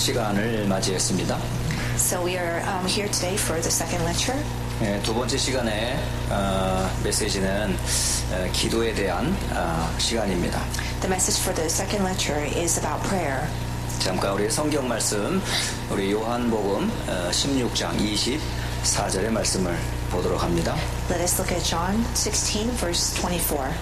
시간을 맞이했습니다. So we are here today for the second lecture. 두 번째 시간의 메시지는 기도에 대한 시간입니다. The message for the second lecture is about prayer. 잠깐 우리 성경 말씀, 우리 요한복음 16장 24절의 말씀을 보도록 합니다. Let us look at John 16, verse 24.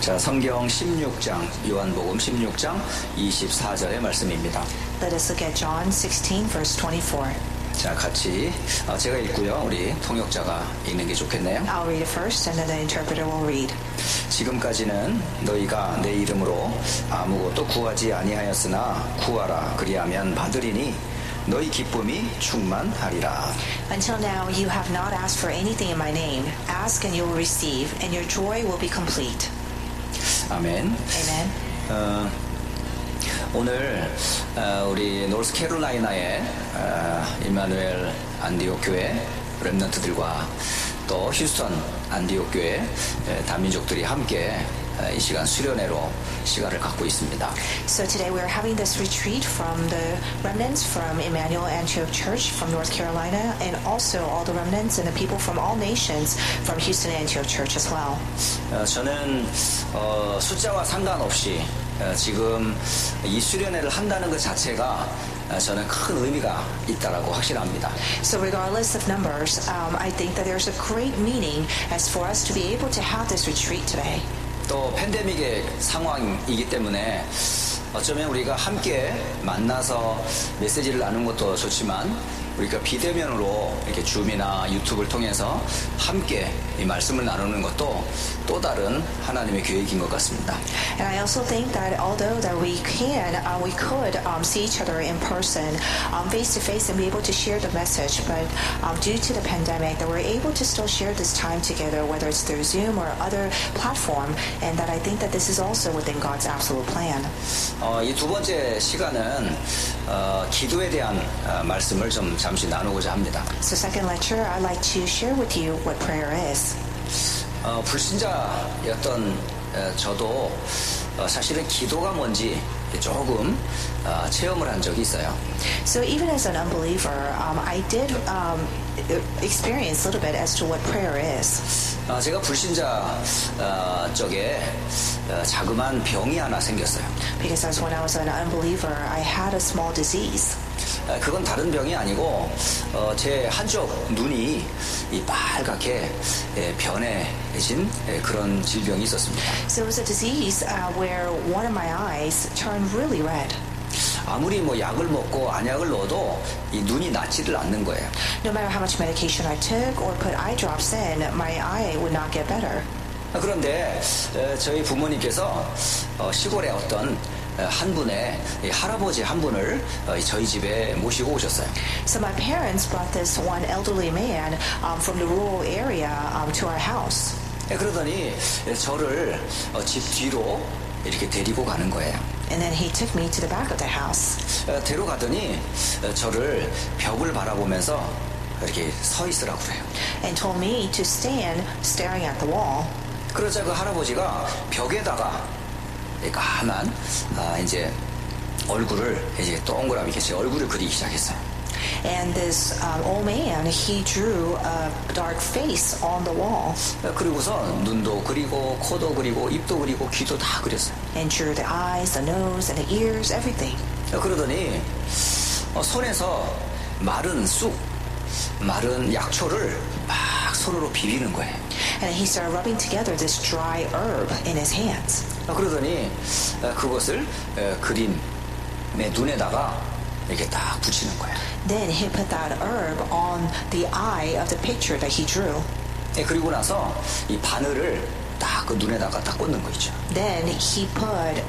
자, 성경 16장, 요한복음 16장 24절의 말씀입니다. Let us look at John 16, verse 24. 자, 같이 제가 읽고요. 우리 통역자가 읽는 게 좋겠네요. I'll read it first and then the interpreter will read. 지금까지는 너희가 내 이름으로 아무것도 구하지 아니하였으나 구하라 그리하면 받으리니 너희 기쁨이 충만하리라. Until now you have not asked for anything in my name. Ask and you will receive, and your joy will be complete. 아멘. Amen. 오늘 우리 노스캐롤라이나의 임마누엘 안디옥 교회 렘넌트들과 또 휴스턴 안디옥 교회 다민족들이 함께 이 시간 수련회로 시간을 갖고 있습니다. So today we are having this retreat from the remnants from Emmanuel Antioch Church from North Carolina, and also all the remnants and the people from all nations from Houston Antioch Church as well. 저는 숫자와 상관없이 지금 이 수련회를 한다는 것 자체가 저는 큰 의미가 있다라고 확신합니다. So regardless of numbers, I think that there's a great meaning as for us to be able to have this retreat today. 또 팬데믹의 상황이기 때문에 어쩌면 우리가 함께 만나서 메시지를 나누는 것도 좋지만 우리가 비대면으로 이렇게 줌이나 유튜브를 통해서 함께 이 말씀을 나누는 것도 또 다른 하나님의 계획인 것 같습니다. And I also think that although that we could see each other in person, face to face, and be able to share the message, but due to the pandemic, that we're able to still share this time together, whether it's through Zoom or other platform, and that I think that this is also within God's absolute plan. 이 두 번째 시간은 기도에 대한 말씀을 좀 잠시 나누고자 합니다. So second lecture, I'd like to share with you what prayer is. 불신자였던 저도 사실은 기도가 뭔지 조금 체험을 한 적이 있어요. So even as an unbeliever, I did experience a little bit as to what prayer is. 제가 불신자 쪽에 자그마한 병이 하나 생겼어요. Because as when I was an unbeliever, I had a small disease. 그건 다른 병이 아니고 제 한쪽 눈이 이 빨갛게 변해진 그런 질병이 있었습니다. So it was a disease where one of my eyes turned really red. 아무리 뭐 약을 먹고 안약을 넣어도 이 눈이 낫지를 않는 거예요. No matter how much medication I took or put eye drops in, my eye would not get better. 그런데 저희 부모님께서 시골의 어떤 한 분의 할아버지 한 분을 저희 집에 모시고 오셨어요. So my parents brought this one elderly man from the rural area to our house. 그러더니 저를 집 뒤로 이렇게 데리고 가는 거예요. And then he took me to the back of the house. 데려가더니 저를 벽을 바라보면서 이렇게 서 있으라고 그래요. And told me to stand staring at the wall. 그러자 그 할아버지가 벽에다가 까만 이제 얼굴을 이제 동그랗게 제 얼굴을 그리기 시작했어요. And this old man, he drew a dark face on the wall. 그리고서 눈도 그리고 코도 그리고 입도 그리고 귀도 다 그렸어요. And drew the eyes, the nose, and the ears, everything. 그러더니 손에서 마른 쑥, 마른 약초를 막 손으로 비비는 거예요. And he started rubbing together this dry herb in his hands. 그러더니 그것을 그림의 눈에다가 이렇게 딱 붙이는 거예요. Then he put that herb on the eye of the picture that he drew. 그리고 나서 이 바늘을 딱 그 눈에다가 딱 꽂는 거 있죠. Then he put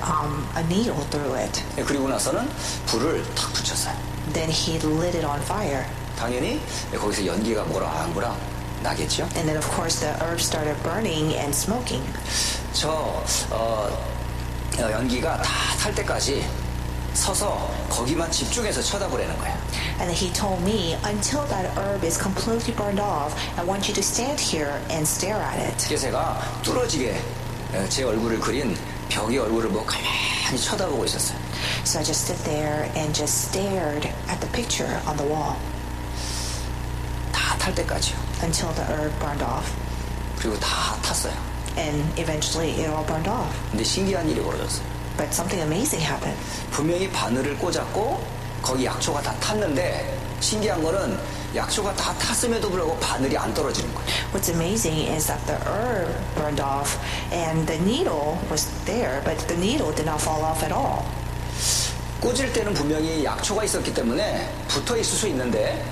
a needle through it. 그리고 나서는 불을 탁 붙였어요. Then he lit it on fire. 당연히 거기서 연기가 모락모락 나겠죠. And then of course the herb started burning and smoking. 저 연기가 다 탈 때까지 서서 거기만 집중해서 쳐다보라는 거예요. And then he told me, until that herb is completely burned off, I want you to stand here and stare at it. 그래서 제가 뚫어지게 제 얼굴을 그린 벽이 얼굴을 보고 가만히 쳐다보고 있었어요. So I just stood there and just stared at the picture on the wall 다 탈 때까지요. until the herb burned off. 그리고 다 탔어요. And eventually it all burned off. 근데 신기한 일이 벌어졌어요. But something amazing happened. 분명히 바늘을 꽂았고 거기 약초가 다 탔는데 신기한 거는 약초가 다 탔음에도 불구하고 바늘이 안 떨어지는 거예요. What's amazing is that the herb burned off and the needle was there, but the needle did not fall off at all. 꽂을 때는 분명히 약초가 있었기 때문에 붙어 있을 수 있는데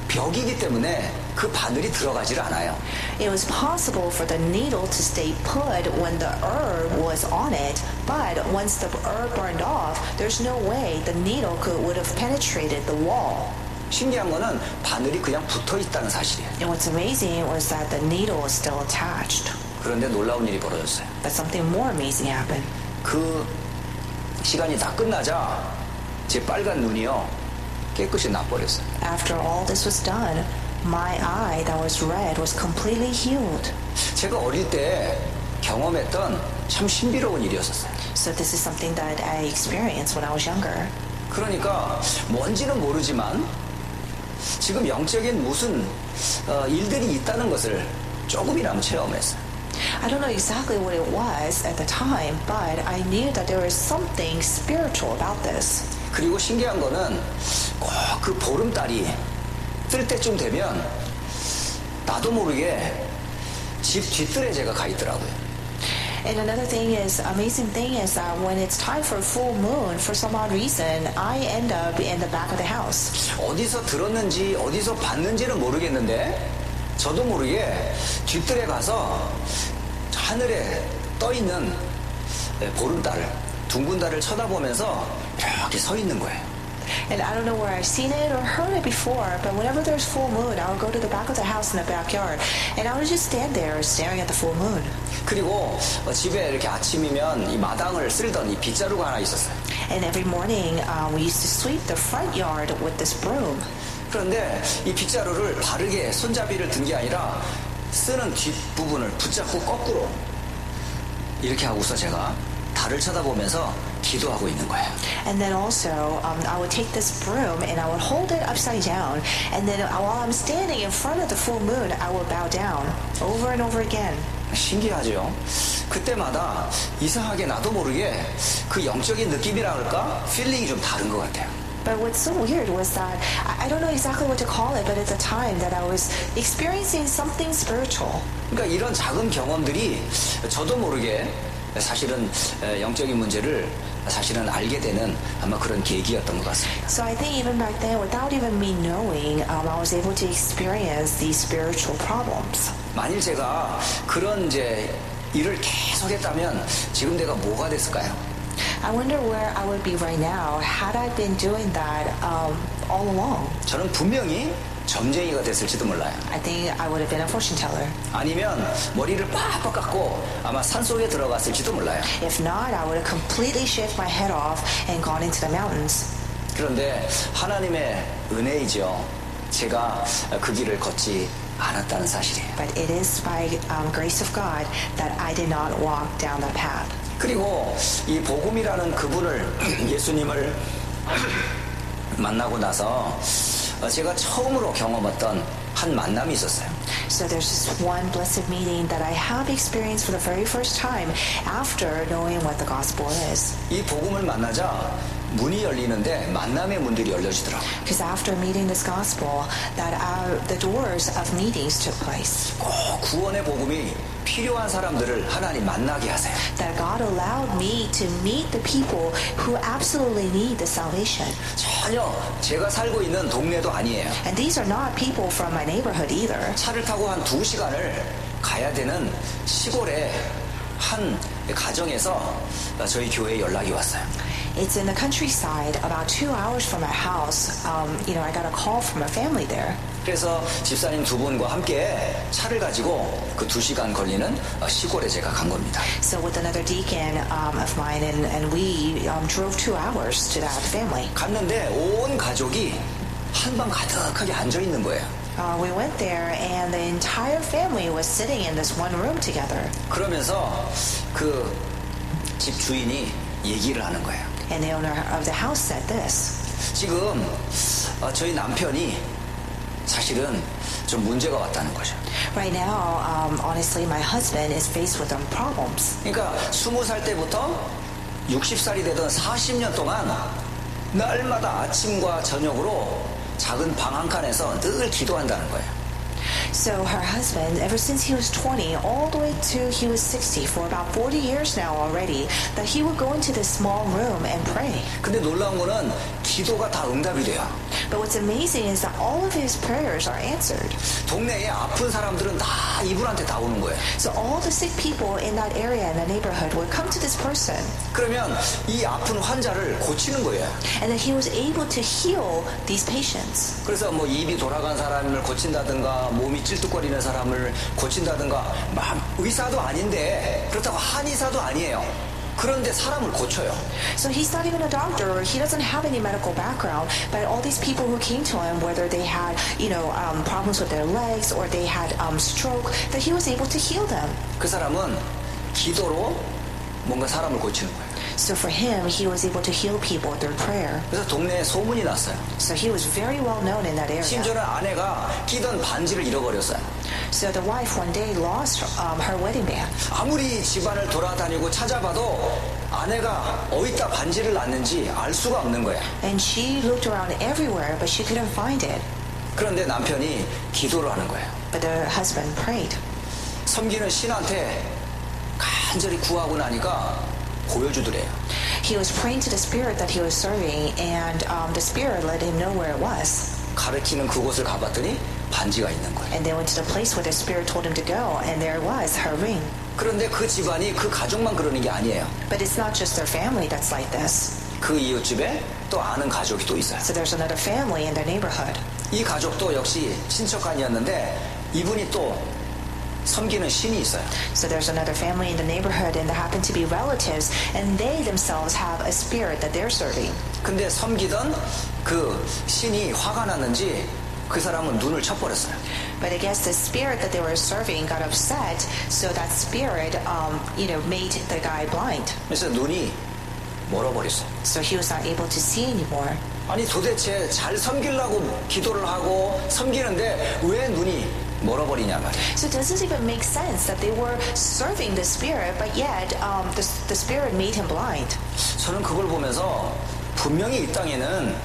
벽이기 때문에 그 바늘이 들어가질 않아요. It was possible for the needle to stay put when the herb was on it, but once the herb burned off, there's no way the needle would have penetrated the wall. 신기한 거는 바늘이 그냥 붙어 있다는 사실이에요. And what's amazing was that the needle was still attached. 그런데 놀라운 일이 벌어졌어요. But something more amazing happened. 그 시간이 다 끝나자 제 빨간 눈이요 깨끗이 나버렸어요. After all this was done, my eye that was red was completely healed. 제가 어릴 때 경험했던 참 신비로운 일이었었어요. So this is something that I experienced when I was younger. 그러니까 뭔지는 모르지만 지금 영적인 무슨 일들이 있다는 것을 조금이나마 체험했어요. I don't know exactly what it was at the time, but I knew that there was something spiritual about this. 그리고 신기한 거는 꼭 그 보름달이 뜰 때쯤 되면 나도 모르게 집 뒤뜰에 제가 가 있더라고요. And another thing is, amazing thing is that when it's time for full moon, for some odd reason, I end up in the back of the house. 어디서 들었는지 어디서 봤는지는 모르겠는데 저도 모르게 뒤뜰에 가서 하늘에 떠 있는 보름달을 둥근 달을 쳐다보면서 이렇게 서 있는 거예요. And I don't know where I've seen it or heard it before, but whenever there's full moon, I would go to the back of the house in the backyard, and I would just stand there staring at the full moon. 그리고 집에 이렇게 아침이면 이 마당을 쓸던 이 빗자루가 하나 있었어요. And every morning, we used to sweep the front yard with this broom. 그런데 이 빗자루를 바르게 손잡이를 든 게 아니라 쓰는 뒷부분을 붙잡고 거꾸로 이렇게 하고서 제가 달을 쳐다보면서 기도하고 있는 거예요. And then also, I would take this broom and I would hold it upside down. And then while I'm standing in front of the full moon, I would bow down over and over again. 신기하죠? 그때마다 이상하게 나도 모르게 그 영적인 느낌이라 할까? 필링이 좀 다른 것 같아요. But what's so weird was that I don't know exactly what to call it, but at the time that I was experiencing something spiritual. 그러니까 이런 작은 경험들이 저도 모르게 사실은 영적인 문제를 사실은 알게 되는 아마 그런 계기였던 것 같습니다. So I think even back then, without even me knowing, I was able to experience these spiritual problems. 만일 제가 그런 이제 일을 계속 했다면 지금 내가 뭐가 됐을까요? I wonder where I would be right now had I been doing that all along. 저는 분명히 점쟁이가 됐을지도 몰라요. I think I would have been a fortune teller. 아니면 머리를 빡빡 깎고 아마 산속에 들어갔을지도 몰라요. If not, I would have completely shaved my head off and gone into the mountains. 그런데 하나님의 은혜이죠. 제가 그 길을 걷지 않았다는 사실이에요. But it is by grace of God that I did not walk down the path. 그리고 이 복음이라는 그분을 예수님을 만나고 나서 제가 처음으로 경험했던 한 만남이 있었어요. So there's this one blessed meeting that I have experienced for the very first time after knowing what the gospel is. 이 복음을 만나자 문이 열리는데 만남의 문들이 열려지더라고요. Because after meeting this gospel, that the doors of meetings took place. 꼭 구원의 복음이 필요한 사람들을 하나님 만나게 하세요. That God allowed me to meet the people who absolutely need the salvation. 전혀 제가 살고 있는 동네도 아니에요. And these are not people from my neighborhood either. 차를 타고 한 2시간을 가야 되는 시골의 한 가정에서 저희 교회에 연락이 왔어요. It's in the countryside, about 2 hours from my house. I got a call from a family there. 그래서 집사님 두 분과 함께 차를 가지고 그 2시간 걸리는 시골에 제가 간 겁니다. So with another deacon of mine, and we drove 2 hours to that family. 갔는데 온 가족이 한방 가득하게 앉아 있는 거예요. We went there, and the entire family was sitting in this one room together. 그러면서 그 집 주인이 얘기를 하는 거예요. And the owner of the house said this. 지금 저희 남편이 사실은 좀 문제가 왔다는 거죠. Right now, honestly, my husband is faced with some problems. 그러니까 20살 때부터 60살이 되던 40년 동안 날마다 아침과 저녁으로 작은 방 한 칸에서 늘 기도한다는 거예요. So her husband, ever since he was 20, all the way to he was 60, for about 40 years now already, that he would go into this small room and pray. 근데 놀라운 거는 기도가 다 응답이 돼요. But what's amazing is that all of his prayers are answered. 동네에 아픈 사람들은 다 이분한테 다 오는 거예요. So all the sick people in that area, in the neighborhood, would come to this person. 그러면 이 아픈 환자를 고치는 거예요. And then he was able to heal these patients. 그래서 뭐 입이 돌아간 사람을 고친다든가 몸이 찔뚝거리는 사람을 고친다든가 막 의사도 아닌데 그렇다고 한의사도 아니에요. 그런데 사람을 고쳐요. So he's not even a doctor, or he doesn't have any medical background, but all these people who came to him, whether they had, problems with their legs or they had stroke, that he was able to heal them. 그 사람은 기도로 뭔가 사람을 고치는 거예요. So for him, he was able to heal people through prayer. 그래서 동네에 소문이 났어요. So he was very well known in that area. 심지어는 아내가 끼던 반지를 잃어버렸어요. So the wife one day lost her wedding band. 아무리 집안을 돌아다니고 찾아봐도 아내가 어디다 반지를 놨는지 알 수가 없는 거예요. And she looked around everywhere, but she couldn't find it. 그런데 남편이 기도를 하는 거예요. But the husband prayed. 섬기는 신한테 간절히 구하고 나니까 보여주더래요. He was praying to the spirit that he was serving, and the spirit let him know where it was. 가르치는 그곳을 가봤더니 반지가 있는 거예요. And they went to the place where the spirit told him to go, and there it was, her ring. 그런데 그 집안이 그 가족만 그러는 게 아니에요. But it's not just their family that's like this. 그 이웃집에 또 아는 가족이 또 있어요. So there's another family in their neighborhood. 이 가족도 역시 친척간이었는데 이분이 또 섬기는 신이 있어요. So there's another family in the neighborhood, and they happen to be relatives, and they themselves have a spirit that they're serving. 근데 섬기던 그 신이 화가 났는지 그 사람은 눈을 쳐버렸어요. But I guess the spirit that they were serving got upset, so that spirit, made the guy blind. 그래서 눈이 멀어버렸어요. So he was not able to see anymore. 아니 도대체 잘 섬기려고 기도를 하고 섬기는데 왜 눈이 멀어버리냐 말이에요. So does this even make sense that they were serving the spirit, but yet the spirit made him blind? 저는 그걸 보면서 분명히 이 땅에는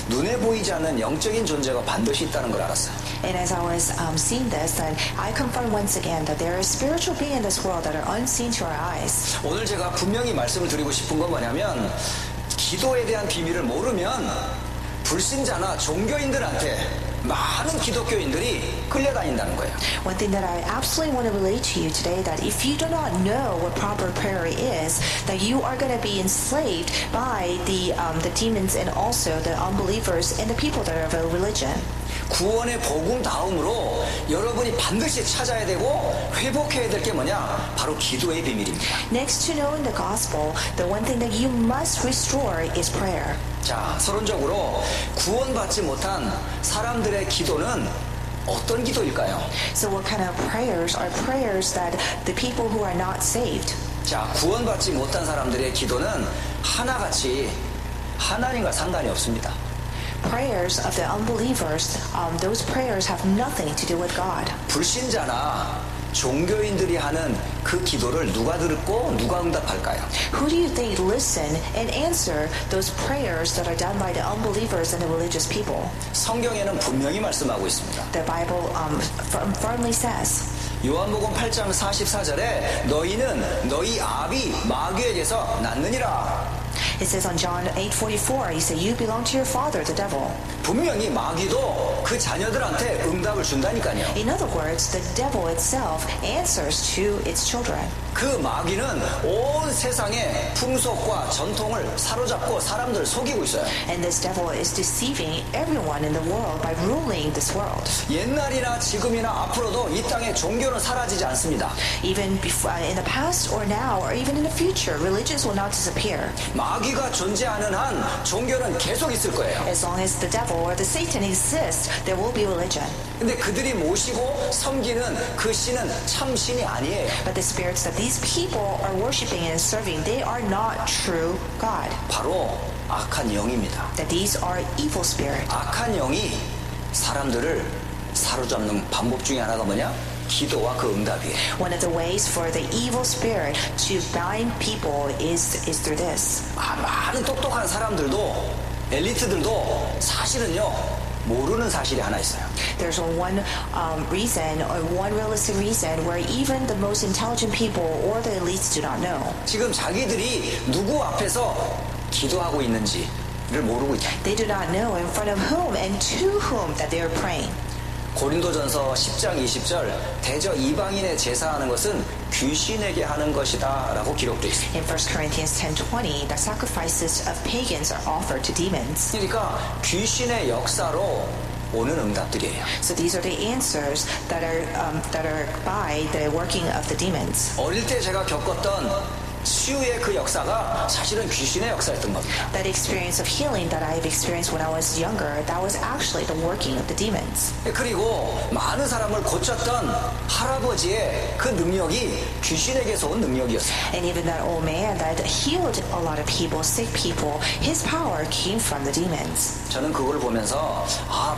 눈에 보이지 않는 영적인 존재가 반드시 있다는 걸 알았어요. And as I was seeing this, then I confirmed once again that there is spiritual beings in this world that are unseen to our eyes. 오늘 제가 분명히 말씀을 드리고 싶은 건 뭐냐면 기도에 대한 비밀을 모르면 불신자나 종교인들한테 많은 기독교인들이 끌려다닌다는 거예요. One thing that I absolutely want to relate to you today, that if you do not know what proper prayer is, that you are going to be enslaved by the demons and also the unbelievers and the people that are of a religion. 구원의 복음 다음으로 여러분이 반드시 찾아야 되고 회복해야 될 게 뭐냐? 바로 기도의 비밀입니다. Next to knowing the gospel, the one thing that you must restore is prayer. 자, 서론적으로 구원받지 못한 사람들의 기도는 어떤 기도일까요? So what kind of prayers are prayers that the people who are not saved? 자, 구원받지 못한 사람들의 기도는 하나같이 하나님과 상관이 없습니다. Prayers of the unbelievers, those prayers have nothing to do with God. 불신자나 종교인들이 하는 그 기도를 누가 듣고 누가 응답할까요? Who do you think listen and answer those prayers that are done by the unbelievers and the religious people? 성경에는 분명히 말씀하고 있습니다. The Bible firmly says, 요한복음 8장 44절에 너희는 너희 아비 마귀에게서 났느니라. it says on John 8:44, he said, you belong to your father, the devil. 분명히 마귀도 그 자녀들한테 응답을 준다니까요. In other words, the devil itself answers to its children. 그 마귀는 온 세상의 풍속과 전통을 사로잡고 사람들을 속이고 있어요. And this devil is deceiving everyone in the world by ruling this world. 옛날이나 지금이나 앞으로도 이 땅에 종교는 사라지지 않습니다. Even before, in the past or now or even in the future, religions will not disappear. 마귀 마귀가 존재하는 한 종교는 계속 있을 거예요. As long as the devil or the Satan exists, there will be religion. 근데 그들이 모시고 섬기는 그 신은 참 신이 아니에요. But the spirits that these people are worshiping and serving, they are not true God. 바로 악한 영입니다. That these are evil spirits. 악한 영이 사람들을 사로잡는 방법 중에 하나가 뭐냐? 기도와 그 응답이에요. One of the ways for the evil spirit to bind people is through this. 많은 똑똑한 사람들도 엘리트들도 사실은요 모르는 사실이 하나 있어요. There's one reason or one realistic reason where even the most intelligent people or the elites do not know. 지금 자기들이 누구 앞에서 기도하고 있는지를 모르고 있다. They do not know in front of whom and to whom that they are praying. 고린도전서 10장 20절 대저 이방인의 제사하는 것은 귀신에게 하는 것이다 라고 기록되어 있습니다. In 1 Corinthians 10:20, the sacrifices of pagans are offered to demons. 그러니까 귀신의 역사로 오는 응답들이에요. So these are the answers that are by the working of the demons. 어릴 때 제가 겪었던 치유의 그 역사가 사실은 귀신의 역사였던 겁니다. That experience of healing that I've experienced when I was younger, that was actually the working of the demons. 그리고 많은 사람을 고쳤던 할아버지의 그 능력이 귀신에게서 온 능력이었어요. And even that old man that healed a lot of people, sick people, his power came from the demons. 저는 그걸 보면서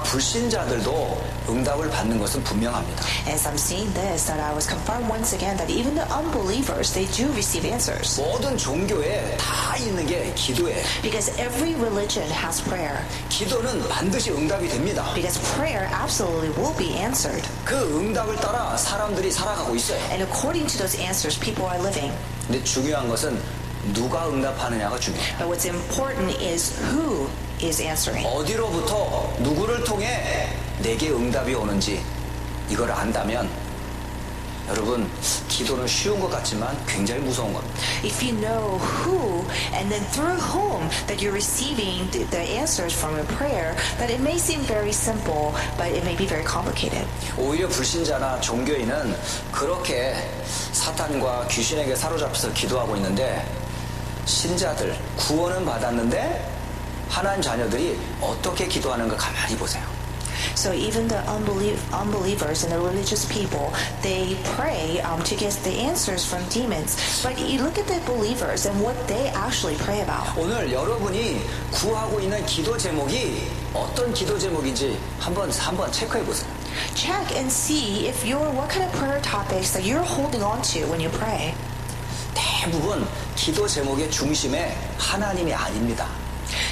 불신자들도 응답을 받는 것은 분명합니다. As I'm seeing this, that I was confirmed once again that even the unbelievers, they do receive answers. 모든 종교에 다 있는 게 기도예요. Because every religion has prayer. 기도는 반드시 응답이 됩니다. Because prayer absolutely will be answered. 그 응답을 따라 사람들이 살아가고 있어요. And according to those answers, people are living. 근데 중요한 것은 누가 응답하느냐가 중요해요. But what's important is who is answering. 어디로부터 누구를 통해 내게 응답이 오는지 이걸 안다면 여러분 기도는 쉬운 것 같지만 굉장히 무서운 겁니다. If you know who and then through whom that you're receiving the answers from a prayer, that it may seem very simple, but it may be very complicated. 오히려 불신자나 종교인은 그렇게 사탄과 귀신에게 사로잡혀서 기도하고 있는데 신자들 구원은 받았는데 하나님 자녀들이 어떻게 기도하는가 가만히 보세요. So even the unbelievers and the religious people, they pray to get the answers from demons. But you look at the believers and what they actually pray about. 오늘 여러분이 구하고 있는 기도 제목이 어떤 기도 제목인지 한번 체크해 보세요. Check and see if what kind of prayer topics that you're holding on to when you pray. 대부분 기도 제목의 중심에 하나님이 아닙니다.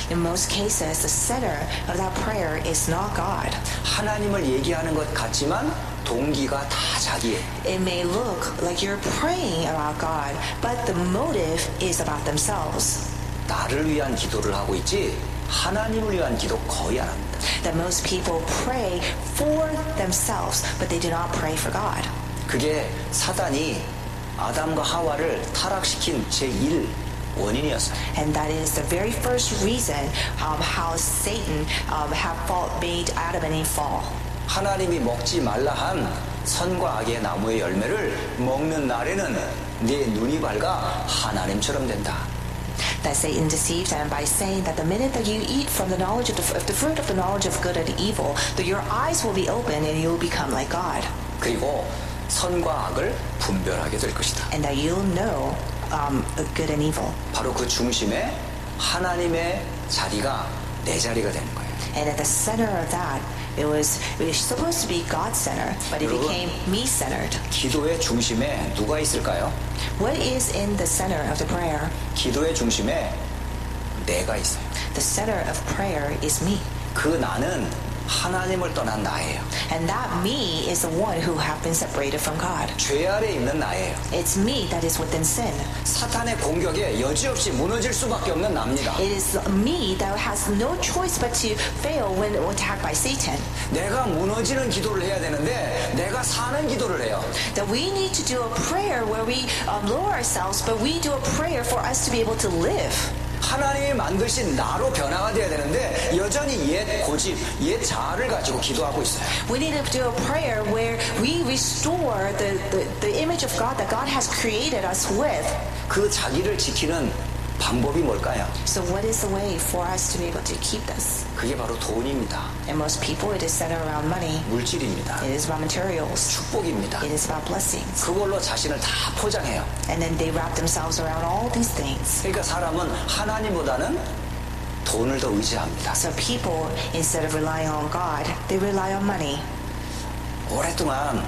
In most cases, the center of that prayer is not God. 하나님을 얘기하는 것 같지만 동기가 다 자기예요. It may look like you're praying about God, but the motive is about themselves. 나를 위한 기도를 하고 있지 하나님을 위한 기도 거의 안 합니다. That most people pray for themselves, but they do not pray for God. 그게 사단이 아담과 하와를 타락시킨 제1 원인이었어요. And that is the very first reason how Satan made Adam and Eve fall. 하나님이 먹지 말라 한 선과 악의 나무의 열매를 먹는 날에는 네 눈이 밝아 하나님처럼 된다. That Satan deceived them by saying that the minute that you eat from the knowledge of the fruit of the knowledge of good and evil, that your eyes will be open and you will become like God. 그리고 선과 악을 분별하게 될 것이다. And that you'll know good and evil. 바로 그 중심에 하나님의 자리가 내 자리가 되는 거예요. And at the center of that, it was supposed to be God-centered, but it became me-centered. 기도의 중심에 누가 있을까요? What is in the center of the prayer? 기도의 중심에 내가 있어요. The center of prayer is me. 그 나는 하나님을 떠난 나예요. And that me is the one who have been separated from God. 죄 아래 있는 나예요. It's me that is within sin. 사탄의 공격에 여지없이 무너질 수밖에 없는 나입니다. It is me that has no choice but to fail when attacked by Satan. 내가 무너지는 기도를 해야 되는데 내가 사는 기도를 해요. That we need to do a prayer where we lower ourselves, but we do a prayer for us to be able to live. 하나님이 만드신 나로 변화가 돼야 되는데 여전히 옛 고집, 옛 자아를 가지고 기도하고 있어요. We need to do a prayer where we restore the image of God that God has created us with. 그 자기를 지키는 방법이 뭘까요? So what is the way for us to be able to keep this? 그게 바로 돈입니다. And most people, it is centered around money. 물질입니다. It is about materials. 축복입니다. It is about blessings. 그걸로 자신을 다 포장해요. And then they wrap themselves around all these things. 그러니까 사람은 하나님보다는 돈을 더 의지합니다. So people, instead of relying on God, they rely on money. 오랫동안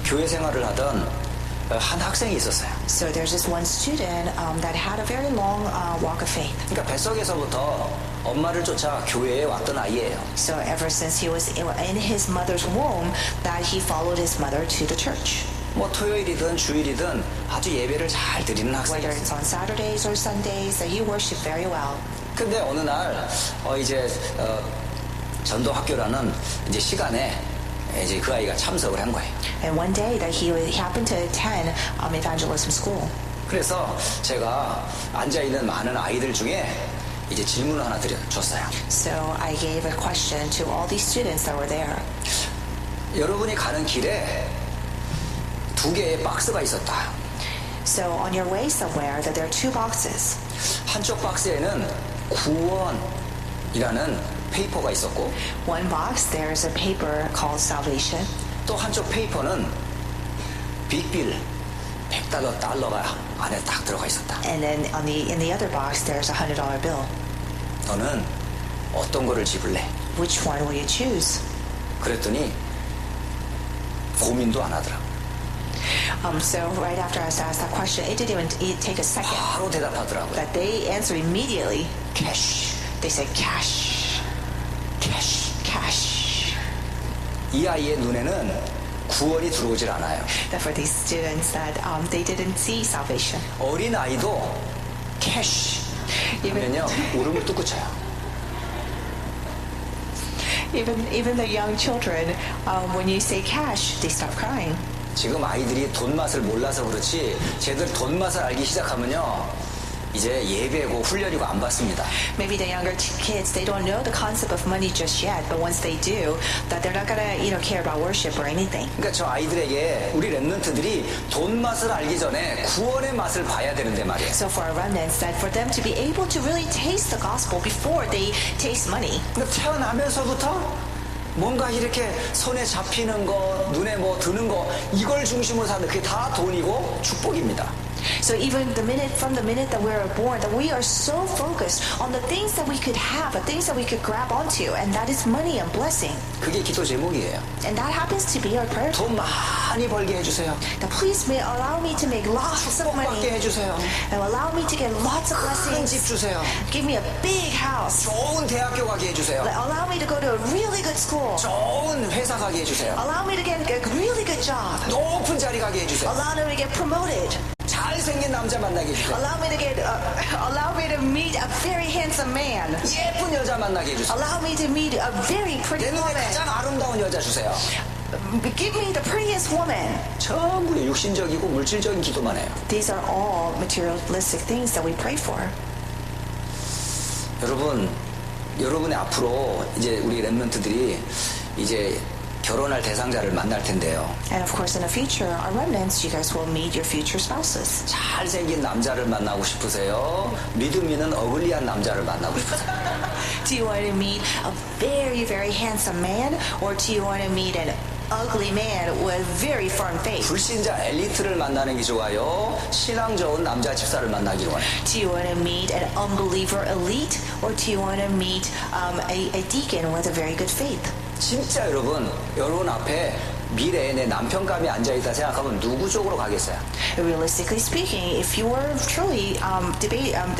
교회 생활을 하던 한 학생이 있었어요. So there's this one student that had a very long walk of faith. 그러니까 뱃속에서부터 엄마를 쫓아 교회에 왔던 아이예요. So ever since he was in his mother's womb, that he followed his mother to the church. 뭐 토요일이든 주일이든 아주 예배를 잘 드리는 Whether 학생이었어요. it's on Saturdays or Sundays, that he worshiped very well. 근데 어느 날 전도 학교라는 이제 시간에 이제 그 아이가 참석을 한 거예요. And one day that he happened to attend evangelism school. 그래서 제가 앉아 있는 많은 아이들 중에 이제 질문을 하나 줬어요. So I gave a question to all these students that were there. 여러분이 가는 길에 두 개의 박스가 있었다. So on your way somewhere, that there are two boxes. 한쪽 박스에는 구원이라는 페이퍼가 있었고 One box, there is a paper called salvation. 또 한쪽 페이퍼는 빅빌 $100 안에 딱 들어가 있었다. And then in the other box, there's a $100 bill. 너는 어떤 거를 집을래? Which one will you choose? 그랬더니 고민도 안 하더라. So right after I was asked that question, it didn't even take a second. 바로 대답하더라고요. That they answered immediately. 캐시, They said cash, 캐시. cash. 이 아이의 눈에는 구원이 들어오질 않아요. That for these students that they didn't see salvation. 어린 아이도 캐시 Even 하면요 울음을 뚝 그쳐요. even the young children, when you say cash, they stop crying. 지금 아이들이 돈 맛을 몰라서 그렇지 쟤들 돈 맛을 알기 시작하면요 이제 예배고 훈련이고 안 받습니다. Maybe the younger kids, they don't know the concept of money just yet, but once they do, that they're not gonna, care about worship or anything. 그러니까 저 아이들에게 우리 랩런트들이 돈 맛을 알기 전에 구원의 맛을 봐야 되는데 말이에요. So for our remnants, that for them to be able to really taste the gospel before they taste money. 그러니까 태어나면서부터 뭔가 이렇게 손에 잡히는 거, 눈에 뭐 드는 거 이걸 중심으로 사는 그게 다 돈이고 축복입니다. So even from the minute that we were born, that we are so focused on the things that we could have, the things that we could grab onto, and that is money and blessing. 그게 기도 제목이에요. And that happens to be our prayer. 돈 많이 벌게 해주세요. That please allow me to make lots of 축복받게 money 해주세요. and allow me to get lots of 큰 blessings. 집 주세요. Give me a big house. 좋은 대학교 가게 해주세요. Allow me to go to a really good school. 좋은 회사 가게 해주세요. Allow me to get a really good job. 높은 자리 가게 해주세요. Allow me to get promoted. 잘생긴 남자 만나게 해주세요. Allow me to meet a very handsome man. 예쁜 여자 만나게 해주세요. Allow me to meet a very pretty 내 눈에 woman. 가장 아름다운 여자 주세요. Give me the prettiest woman. 전부 육신적이고 물질적인 기도만 해요. These are all materialistic things that we pray for. 여러분의 앞으로 이제 우리 랩런트들이 이제 결혼할 대상자를 만날 텐데요. And of course, in the future, our remnants, you guys will meet your future spouses. 잘생긴 남자를 만나고 싶으세요? 믿음 있는 어글리한 남자를 만나고 싶으세요? Do you want to meet a very, very handsome man, or do you want to meet an ugly man with very firm faith? 불신자 엘리트를 만나는 게 좋아요? 신앙 좋은 남자 집사를 만나기로 원해요. Do you want to meet an unbeliever elite, or do you want to meet a deacon with a very good faith? 진짜 여러분 앞에 미래에 내 남편감이 앉아있다 생각하면 누구 쪽으로 가겠어요? Realistically speaking, if you were truly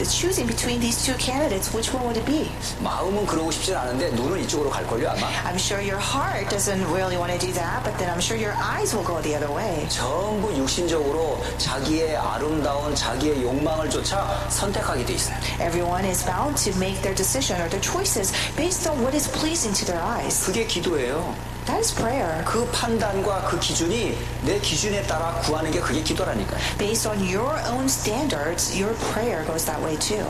choosing between these two candidates, which one would it be? 마음은 그러고 싶진 않은데 눈은 이쪽으로 갈 걸요 아마. I'm sure your heart doesn't really want to do that, but then I'm sure your eyes will go the other way. 전부 육신적으로 자기의 아름다운 자기의 욕망을 쫓아 선택하게 돼 있어요. Everyone is bound to make their decision or their choices based on what is pleasing to their eyes. 그게 기도예요. That is prayer. 그 판단과 그 기준이 내 기준에 따라 구하는 게 그게 기도라니까요. Based on your own standards, your prayer goes that way too.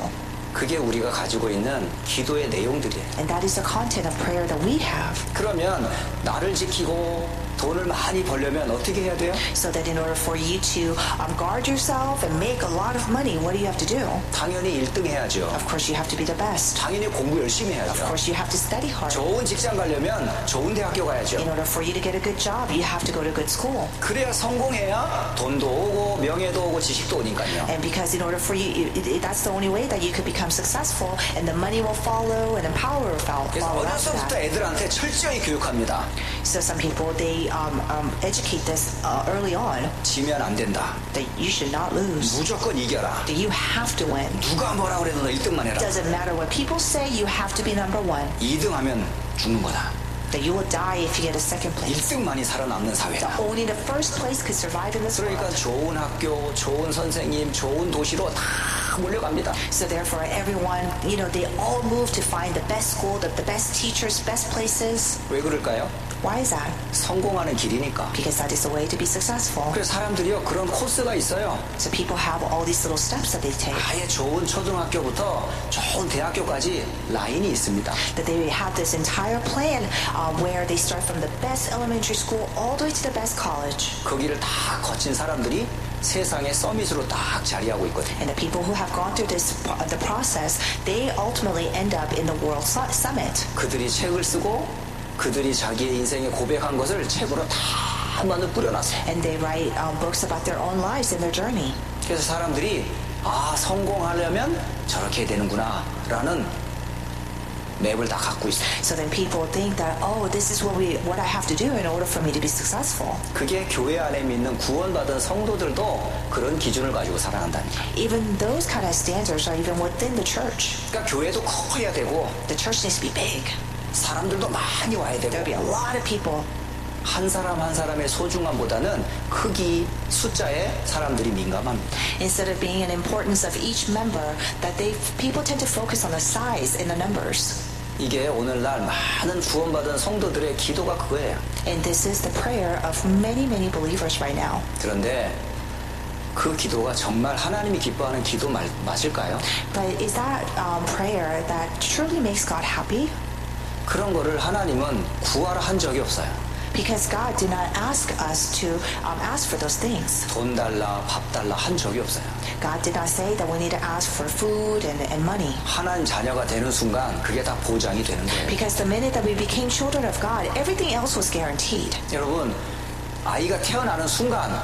그게 우리가 가지고 있는 기도의 내용들이에요. And that is the content of prayer that we have. 그러면 나를 지키고 돈을 많이 벌려면 어떻게 해야 돼요? So that in order for you to guard yourself and make a lot of money, what do you have to do? 당연히 1등 해야죠. Of course, you have to be the best. 당연히 공부 열심히 Of 해야죠. course, you have to study hard. 좋은 직장 가려면 좋은 대학교 가야죠. In order for you to get a good job, you have to go to good school. 그래야 성공해야 돈도 오고 명예도 오고 지식도 오니까요. And because in order for you, that's the only way that you could become successful, and the money will follow, and the power will 그래서 follow after 어려서부터 that. 애들한테 철저히 교육합니다. So some people, they educate this early on, 지면 안 된다. that you should not lose, 무조건 이겨라. that you have to win. 누가 뭐라 그래도 너 1등만 해라. Doesn't matter what people say, you have to be number one. 2등 하면 죽는 거다. That you will die if you get a second place. 1등만이 살아남는 사회다. Only the first place could survive in this 그러니까 world. 좋은 학교, 좋은 선생님, 좋은 도시로 다 몰려갑니다. So therefore, everyone, they all move to find the best school, the best teachers, best places. 왜 그럴까요? Why is that? 성공하는 길이니까. Because that is the way to be successful. 그래서 사람들이요 그런 코스가 있어요. So people have all these little steps that they take. 아예 좋은 초등학교부터 좋은 대학교까지 라인이 있습니다. That they have this entire plan where they start from the best elementary school all the way to the best college. 거기를 다 거친 사람들이 세상의 서밋으로 딱 자리하고 있거든요. And the people who have gone through the process, they ultimately end up in the world summit. 그들이 책을 쓰고 그들이 자기의 인생에 고백한 것을 책으로 다 만들 뿌려놨어요. And they write books about their own lives and their journey. 그래서 사람들이 성공하려면 저렇게 되는구나 라는 맵을 다 갖고 있어요. So then people think that, this is what I have to do in order for me to be successful. 그게 교회 안에 믿는 구원받은 성도들도 그런 기준을 가지고 살아간다니까. Even those kind of standards are even within the church. 그러니까 교회도 커야 되고 The church needs to be big. 사람들도 많이 와야 There'll be a 되고 lot of people. 한 사람 한 사람의 소중함보다는 크기, 숫자에 사람들이 민감합니다. Instead of being an importance of each member, that people tend to focus on the size and the numbers. 이게 오늘날 많은 구원받은 성도들의 기도가 그거예요. And this is the prayer of many, many believers right now. 그런데 그 기도가 정말 하나님이 기뻐하는 기도 맞을까요? But is that prayer that truly makes God happy? 그런 거를 하나님은 구하라 한 적이 없어요. Because God did not ask us to ask for those things. 돈 달라, 밥 달라 한 적이 없어요. God did not say that we need to ask for food and money. 하나님 자녀가 되는 순간 그게 다 보장이 되는 거예요. Because the minute that we became children of God, everything else was guaranteed. 여러분, 아이가 태어나는 순간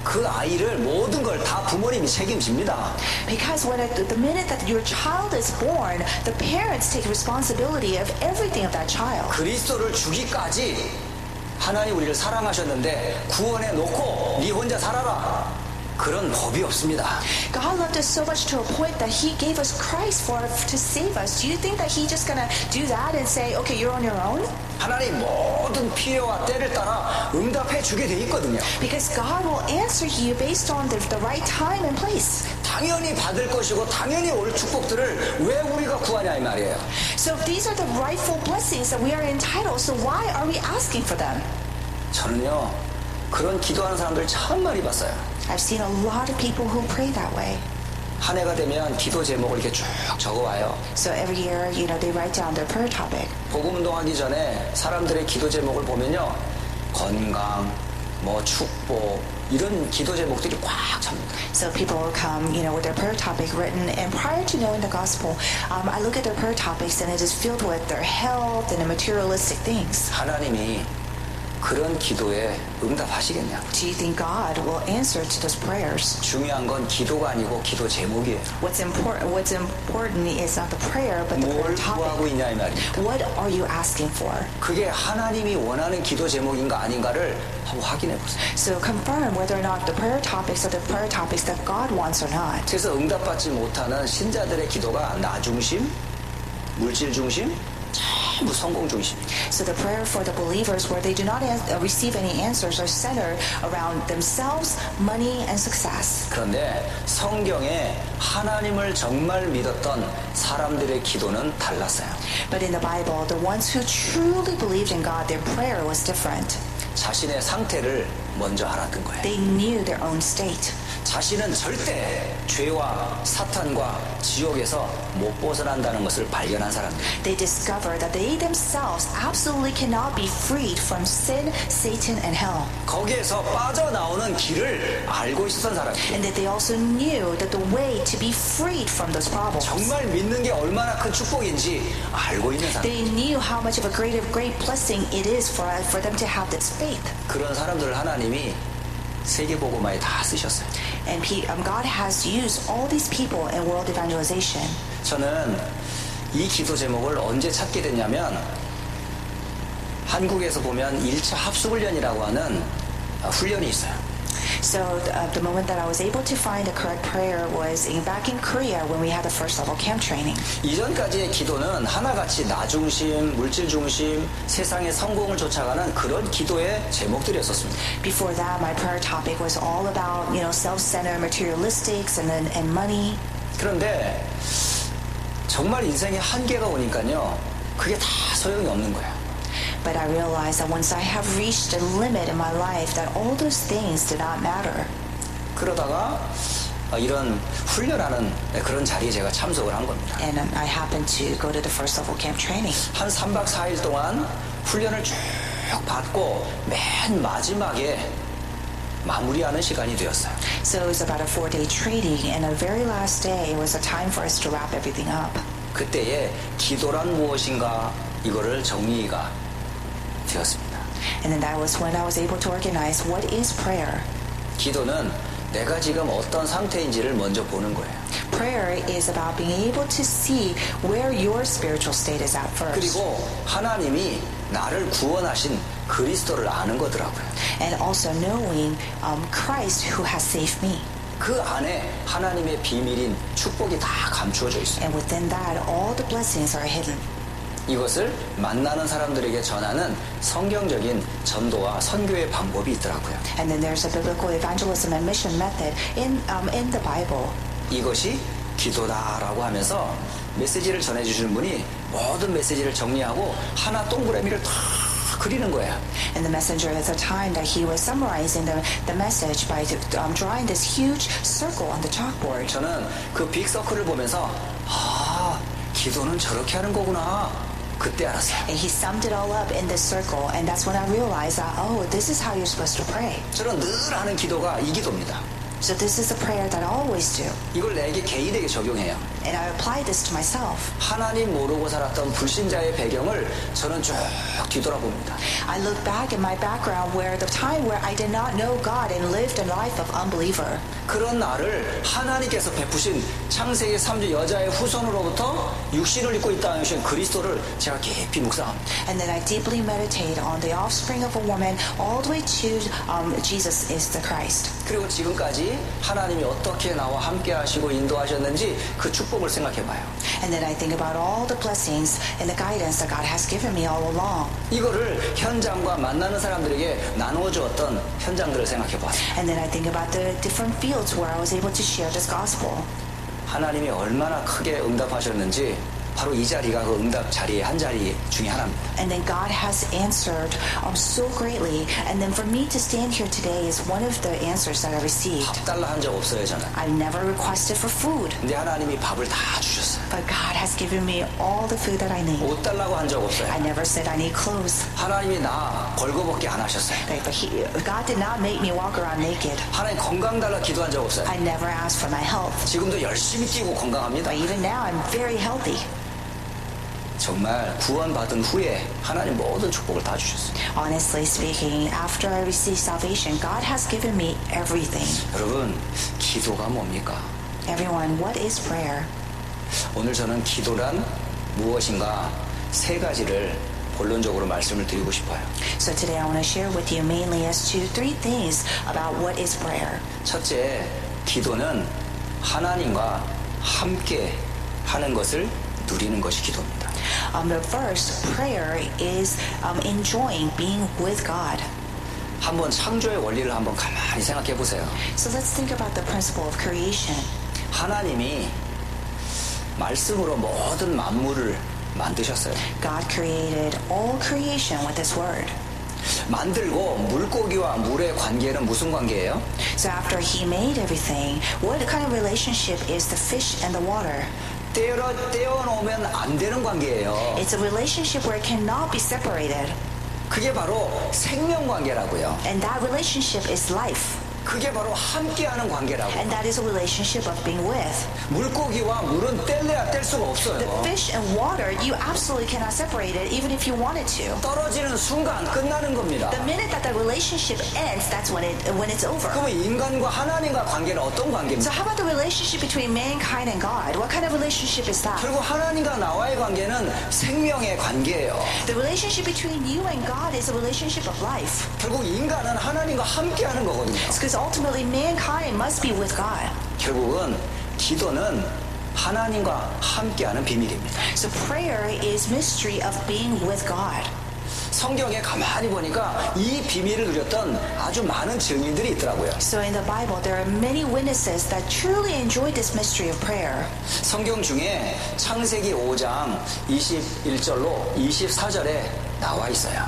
그 아이를 모든 걸 다 부모님이 책임집니다. Because the minute that your child is born, the parents take responsibility of everything of that child. 그리스도를 주기까지 하나님 우리를 사랑하셨는데 구원해 놓고 네 혼자 살아라. 그런 법이 없습니다. God loved us so much to a point that He gave us Christ to save us. Do you think that He's just gonna do that and say, okay, you're on your own? 하나님 모든 필요와 때를 따라 응답해 주게 돼 있거든요. Because God will answer you based on the right time and place. 당연히 받을 것이고 당연히 올 축복들을 왜 우리가 구하냐 이 말이에요. So if these are the rightful blessings that we are entitled, so why are we asking for them? 저는요 그런 기도하는 사람들 참 많이 봤어요. I've seen a lot of people who pray that way. 한 해가 되면 기도 제목을 이렇게 쭉 적어와요. So every year, they write down their prayer topic. 복음 운동하기 전에 사람들의 기도 제목을 보면요 건강, 축복 이런 기도 제목들이 꽉 찹니다. So people will come, with their prayer topic written, and prior to knowing the gospel, I look at their prayer topics and it is filled with their health and the materialistic things. 하나님이 그런 기도에 응답하시겠냐? Do you think God will answer to those prayers? 중요한 건 기도가 아니고 기도 제목이에요. What's important is not the prayer, but the 뭘 prayer 구하고 topic. 있냐 이 말입니다. What are you asking for? 그게 하나님이 원하는 기도 제목인가 아닌가를 한번 확인해 보세요. So confirm whether or not the prayer topics are the prayer topics that God wants or not. 그래서 응답받지 못하는 신자들의 기도가 나 중심, 물질 중심, 전부 성공 중심. So the prayer for the believers where they do not receive any answers are centered around themselves, money, and success. 그런데 성경에 하나님을 정말 믿었던 사람들의 기도는 달랐어요. But in the Bible, the ones who truly believed in God, their prayer was different. 자신의 상태를 먼저 알았던 거예요. They knew their own state. 자신은 절대 죄와 사탄과 지옥에서 못 벗어난다는 것을 발견한 사람들. They discovered that they themselves absolutely cannot be freed from sin, Satan, and hell. 거기에서 빠져나오는 길을 알고 있었던 사람들. And that they also knew that the way to be freed from those problems. 정말 믿는 게 얼마나 큰 축복인지 알고 있는 사람. They knew how much of a great blessing it is for them to have this faith. 그런 사람들을 하나님이 세계복음화에 다 쓰셨어요. And God has used all these people in world evangelization. 저는 이 기도 제목을 언제 찾게 됐냐면 한국에서 보면 1차 합숙훈련이라고 하는 훈련이 있어요. So the moment that I was able to find the correct prayer was back in Korea when we had the first level camp training. 이전까지의 기도는 하나같이 나 중심, 물질 중심, 세상의 성공을 쫓아가는 그런 기도의 제목들이었었습니다. Before that, my prayer topic was all about, self-centered materialistics and money. 그런데 정말 인생의 한계가 오니까요, 그게 다 소용이 없는 거예요. But I realized that once I have reached a limit in my life, that all those things did not matter. 그러다가 이런 훈련하는 그런 자리에 제가 참석을 한 겁니다. And I happened to go to the first level camp training. 한 3박 4일 동안 훈련을 쭉 받고 맨 마지막에 마무리하는 시간이 되었어요. So it was about a 4-day training, and the very last day was a time for us to wrap everything up. 그때에 기도란 무엇인가 이거를 정리가 되었습니다. And then that was when I was able to organize what is prayer. 기도는 내가 지금 어떤 상태인지를 먼저 보는 거예요. Prayer is about being able to see where your spiritual state is at first. 그리고 하나님이 나를 구원하신 그리스도를 아는 거더라고요. And also knowing Christ who has saved me. 그 안에 하나님의 비밀인 축복이 다 감추어져 있어요. And within that, all the blessings are hidden. 이것을 만나는 사람들에게 전하는 성경적인 전도와 선교의 방법이 있더라고요. And then there's a biblical evangelism and mission method in the Bible. 이것이 기도다라고 하면서 메시지를 전해주시는 분이 모든 메시지를 정리하고 하나 동그라미를 다 그리는 거예요. And the messenger at the time that he was summarizing the message by drawing this huge circle on the chalkboard. 저는 그 빅서클을 보면서 기도는 저렇게 하는 거구나. 그때 알았어요. And he summed it all up in this circle, and that's when I realized that, this is how you're supposed to pray. 저는 늘 하는 기도가 이 기도입니다. So this is a prayer that I always do. 이걸 내게 개인에게 적용해요. And I apply this to myself. 하나님 모르고 살았던 불신자의 배경을 저는 쭉 뒤돌아봅니다. I look back at my background where the time where I did not know God and lived a life of unbeliever. 그런 나를 하나님께서 베푸신 창세기 3주 여자의 후손으로부터 육신을 입고 있다는 하신 그리스도를 제가 깊이 묵상합니다. And then I deeply meditate on the offspring of a woman all the way to Jesus is the Christ. 그리고 지금까지 하나님이 어떻게 나와 함께 하시고 인도하셨는지 그 축복을 생각해 봐요. And then I think about all the blessings and the guidance that God has given me all along. 이거를 현장과 만나는 사람들에게 나누어 주었던 현장들을 생각해 봐요. And then I think about the different fields where I was able to share this gospel. 하나님이 얼마나 크게 응답하셨는지 바로 이 자리가 그 응답 자리의 한 자리 중에 하나입니다. And then God has answered so greatly. And then for me to stand here today is one of the answers that I received. 밥 달라 한 적 없어요, 저는. I've never requested for food. 근데 하나님이 밥을 다 주셨어요. But God has given me all the food that I need. 옷 달라고 한 적 없어요. I never said I need clothes. 하나님이 나 벌거벗게 안 하셨어요. Right, but God did not make me walk around naked. 하나님 건강 달라 기도한 적 없어요. I never asked for my health. 지금도 열심히 뛰고 건강합니다. But even now, I'm very healthy. 정말 구원받은 후에 하나님 모든 축복을 다 주셨어요. Honestly speaking, after I received salvation, God has given me everything. 여러분, 기도가 뭡니까? Everyone, what is prayer? 오늘 저는 기도란 무엇인가 세 가지를 본론적으로 말씀을 드리고 싶어요. So today I want to share with you mainly as to 3 things about what is prayer. 첫째, 기도는 하나님과 함께 하는 것을 누리는 것이 기도입니다. The first, prayer is enjoying being with God. 한번 창조의 원리를 한번 가만히 생각해 보세요. So let's think about the principle of creation. 하나님이 말씀으로 모든 만물을 만드셨어요. God created all creation with His word. 만들고 물고기와 물의 관계는 무슨 관계예요? So after he made everything, what kind of relationship is the fish and the water? 떼어놓으면 안 되는 관계예요. It's a relationship where it cannot be separated. 그게 바로 생명관계라고요. And that relationship is life. 그게 바로 함께하는 관계라고. And that is a relationship of being with. 물고기와 물은 뗄래야 뗄 수가 The 없어요. fish and water, you absolutely cannot separate it even if you wanted to. 떨어지는 순간 끝나는 겁니다. The minute that the relationship ends, that's when it's over. 그러면 인간과 하나님과 관계는 어떤 So 관계입니까? how about the relationship between mankind and God? What kind of relationship is that? 결국 하나님과 나와의 관계는 생명의 관계예요. The relationship between you and God is a relationship of life. 결국 인간은 하나님과 함께하는 거거든요. Because ultimately mankind must be with God. 결국은 기도는 하나님과 함께하는 비밀입니다. So prayer is mystery of being with God. 성경에 가만히 보니까 이 비밀을 누렸던 아주 많은 증인들이 있더라고요. So in the Bible, there are many witnesses that truly enjoyed this mystery of prayer. 성경 중에 창세기 5장 21절로 24절에 나와 있어요.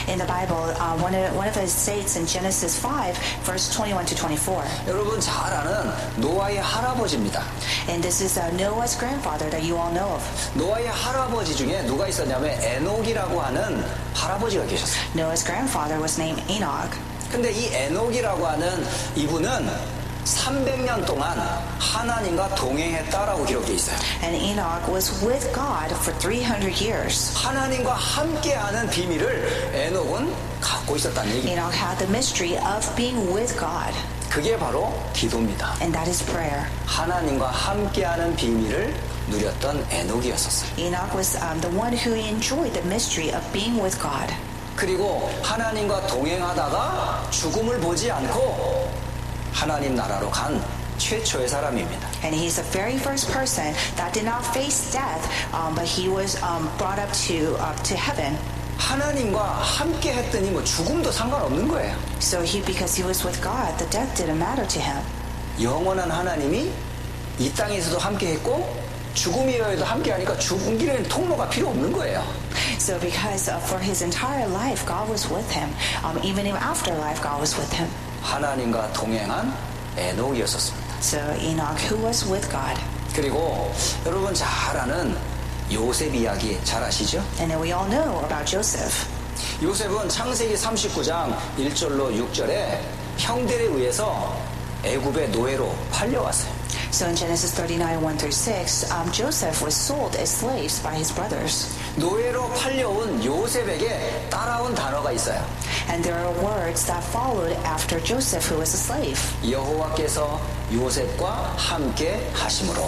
In the Bible, one of it states in Genesis 5, verse 21 to 24. 여러분 잘 아는 노아의 할아버지입니다. And this is Noah's grandfather that you all know of. 노아의 할아버지 중에 누가 있었냐면 에녹이라고 하는 할아버지가 계셨어요. Noah's grandfather was named Enoch. 근데 이 에녹이라고 하는 이분은 300년 동안 하나님과 동행했다라고 기록되어 있어요. And Enoch was with God for 300 years. 하나님과 함께하는 비밀을 에녹은 갖고 있었다는 얘기입니다. Enoch had the mystery of being with God. 그게 바로 기도입니다. And that is prayer. 하나님과 함께하는 비밀을 누렸던 에녹이었었어요. Enoch was the one who enjoyed the mystery of being with God. 그리고 하나님과 동행하다가 죽음을 보지 않고 하나님 나라로 간 최초의 사람입니다. And he's the very first person that did not face death, but he was brought up to heaven. 하나님과 함께 했더니 뭐 죽음도 상관없는 거예요. So because he was with God, the death didn't matter to him. 영원한 하나님이 이 땅에서도 함께 했고 죽음이어도 함께 하니까 죽음기는 통로가 필요 없는 거예요. So because for his entire life, God was with him. Even in afterlife, God was with him. 하나님과 동행한 에녹이었었습니다. So Enoch, who was with God. 그리고 여러분 잘 아는 요셉 이야기 잘 아시죠? And then we all know about Joseph. 요셉은 창세기 39장 1절로 6절에 형들에 의해서 애굽의 노예로 팔려왔어요. So in Genesis 39, 1 through 6, Joseph was sold as slaves by his brothers. 노예로 팔려온 요셉에게 따라온 단어가 있어요. And there are words that followed after Joseph, who was a slave. 여호와께서 요셉과 함께 하심으로.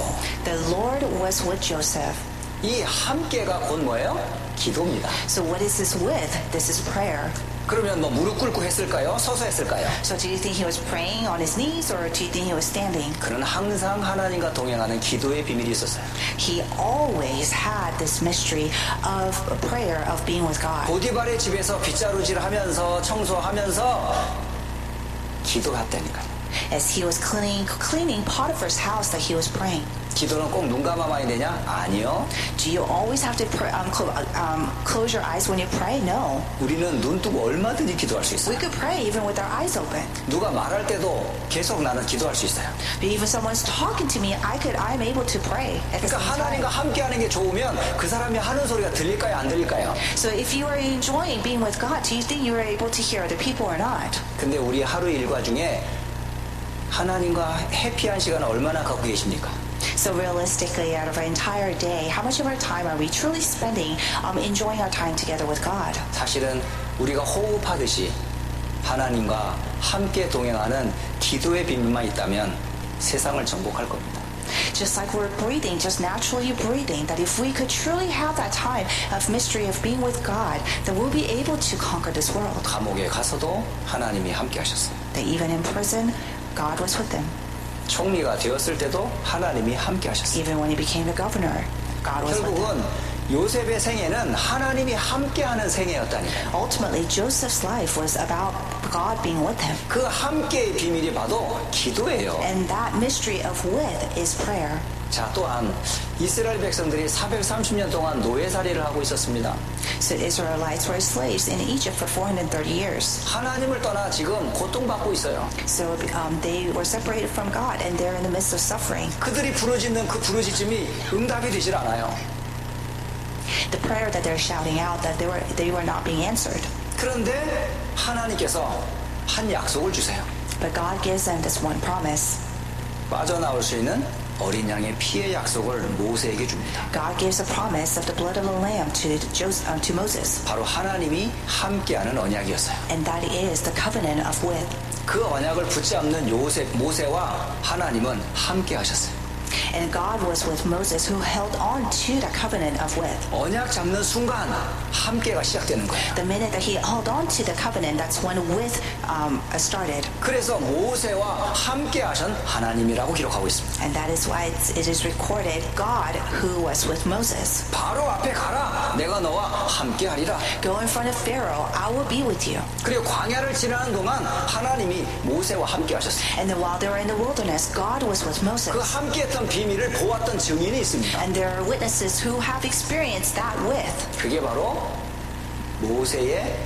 The Lord was with Joseph. 이 함께가 곧 뭐예요? 기도입니다. So what is this with? This is prayer. 그러면 뭐 무릎 꿇고 했을까요? 서서 했을까요? So do you think he was praying on his knees or do you think he was standing? 그는 항상 하나님과 동행하는 기도의 비밀이 있었어요. He always had this mystery of prayer, of being with God. 보디발의 집에서 빗자루질 하면서 청소하면서 기도했다니까요. As he was cleaning Potiphar's house, that he was praying. 기도는 꼭 눈 감아만야 되냐? 아니요. Do you always have to close your eyes when you pray? No. 우리는 눈 뜨고 얼마든지 기도할 수 We 있어요. could pray even with our eyes open. 누가 말할 때도 계속 나는 기도할 수 있어요. But even someone's talking to me, I'm able to pray at the 그러니까 same 하나님과 time. 함께하는 게 좋으면 그 사람이 하는 소리가 들릴까요? 안 들릴까요? So if you are enjoying being with God, do you think you are able to hear other people or not? 근데 우리 하루 일과 중에 하나님과 해피한 시간을 얼마나 갖고 계십니까? So realistically, out of our entire day, how much of our time are we truly spending enjoying our time together with God? 사실은 우리가 호흡하듯이 하나님과 함께 동행하는 기도의 비밀만 있다면 세상을 정복할 겁니다. Just like we're breathing, just naturally breathing, that if we could truly have that time of mystery of being with God, then we'll be able to conquer this world. 감옥에 가서도 하나님이 함께 하셨어요. That even in prison, God was with them. 총리가 되었을 때도 하나님이 함께 하셨어요. Even when he became the governor, God was with them. 결국은 요셉의 생애는 하나님이 함께하는 생애였다니까요. Ultimately, Joseph's life was about God being with him. 그 함께의 비밀이 바로 기도예요. And that mystery of with is prayer. 자, 또한 이스라엘 백성들이 430년 동안 노예살이를 하고 있었습니다. So the Israelites were slaves in Egypt for 430 years. 하나님을 떠나 지금 고통받고 있어요. So they were separated from God and they're in the midst of suffering. 그들이 부르짖는 그 부르짖음이 응답이 되질 않아요. The prayer that they're shouting out, that they were not being answered. 그런데 하나님께서 한 약속을 주세요. But God gives them this one promise. 빠져나올 수 있는 어린 양의 피의 약속을 모세에게 줍니다. God gives a promise of the blood of the lamb to Moses. 바로 하나님이 함께하는 언약이었어요. And that is the covenant of with. 그 언약을 붙잡는 모세와 하나님은 함께하셨어요. And God was with Moses who held on to the covenant of with. 언약 잡는 순간 함께가 시작되는 거예요. The minute that he held on to the covenant, that's when with started. 그래서 모세와 함께하신 하나님이라고 기록하고 있습니다. And that is why it is recorded God who was with Moses. 바로 앞에 가라. 내가 너와 함께하리라. Go in front of Pharaoh, I will be with you. 그리고 광야를 지나는 동안 하나님이 모세와 함께하셨어요. And then while they were in the wilderness, God was with Moses. 그 함께했던 비밀을 보았던 증인이 있습니다. And there are witnesses who have experienced that with. 그게 바로 모세의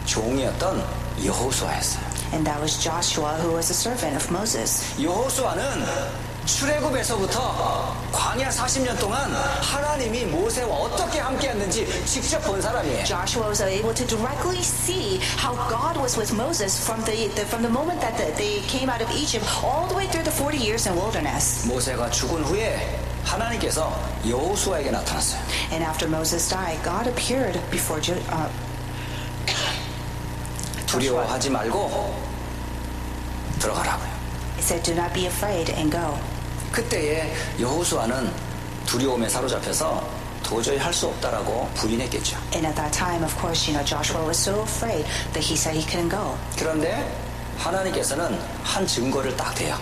종이었던 여호수아였어요. And that was Joshua who was a servant of Moses. 여호수아는 출애굽에서부터 광야 40년 동안 하나님이 모세와 어떻게 함께했는지 직접 본 사람이에요. Joshua was able to directly see how God was with Moses from the moment that they came out of Egypt all the way through the 40 years in wilderness. 모세가 죽은 후에 하나님께서 여호수아에게 나타났어요. And after Moses died, God appeared before 두려워하지 말고 들어가라고요. He said, "Do not be afraid and go." 그때에 여호수아는 두려움에 사로잡혀서 도저히 할 수 없다라고 부인했겠죠. And at that time, of course, Joshua was so afraid that he said he couldn't go. 그런데 하나님께서는 한 증거를 딱 대요.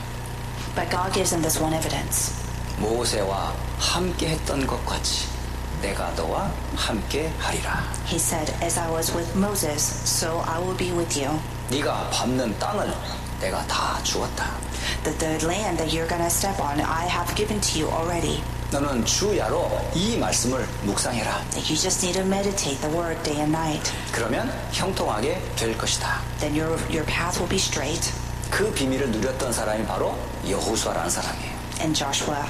But God gives him this one evidence. 모세와 함께 했던 것 같이 내가 너와 함께 하리라. He said, "As I was with Moses, so I will be with you." 네가 밟는 땅을 내가 다 주었다. The land that you're going to step on, I have given to you already. 너는 주야로 이 말씀을 묵상해라. You just need to meditate the word day and night. 그러면 형통하게 될 것이다. Then your path will be straight. 그 비밀을 누렸던 사람이 바로 여호수아라는 사람이에요. And Joshua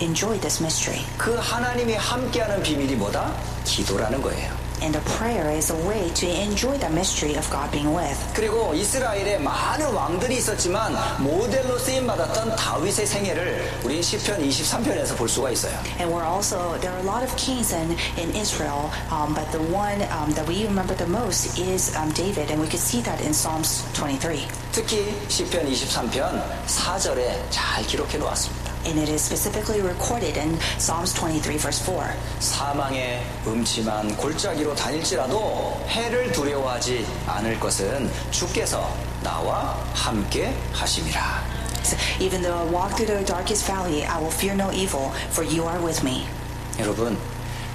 enjoyed this mystery. 그 하나님이 함께하는 비밀이 뭐다? 기도라는 거예요. And the prayer is a way to enjoy the mystery of God being with. 그리고 이스라엘에 많은 왕들이 있었지만 모델로 쓰임 받았던 다윗의 생애를 우린 시편 23편에서 볼 수가 있어요. And there are a lot of kings in Israel, but the one that we remember the most is David, and we could see that in Psalms 23. 특히 시편 23편 4절에 잘 기록해 놓았습니다. And it is specifically recorded in Psalms 23 verse 4. 사망의 음침한 골짜기로 다닐지라도 해를 두려워하지 않을 것은 주께서 나와 함께 하심이라. So, even though I walk through the darkest valley, I will fear no evil, for you are with me. 여러분,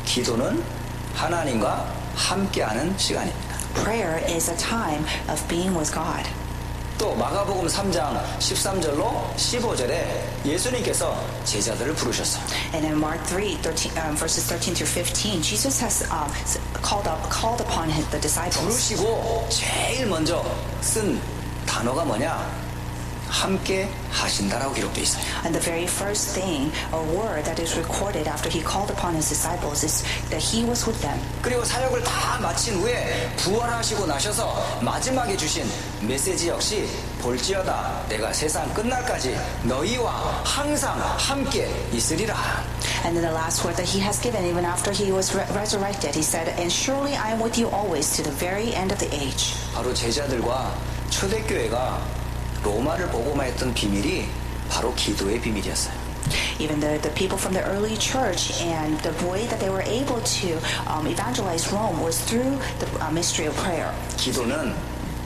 기도는 하나님과 함께하는 시간입니다. Prayer is a time of being with God. 또 마가복음 3장 13절로 15절에 예수님께서 제자들을 부르셨어요. And in Mark 3, verses 13 through 15, Jesus has called upon the disciples. 부르시고 제일 먼저 쓴 단어가 뭐냐? 함께 하신다라고 기록되어 있어요. And the very first thing or word that is recorded after he called upon his disciples is that he was with them. 그리고 사역을 다 마친 후에 부활하시고 나셔서 마지막에 주신 메시지 역시 볼지어다 내가 세상 끝날까지 너희와 항상 함께 있으리라. And then the last word that he has given even after he was resurrected, he said, "And surely I am with you always to the very end of the age." 바로 제자들과 초대교회가 로마를 보고만 했던 비밀이 바로 기도의 비밀이었어요. Even the people from the early church and the way that they were able to evangelize Rome was through the mystery of prayer. 기도는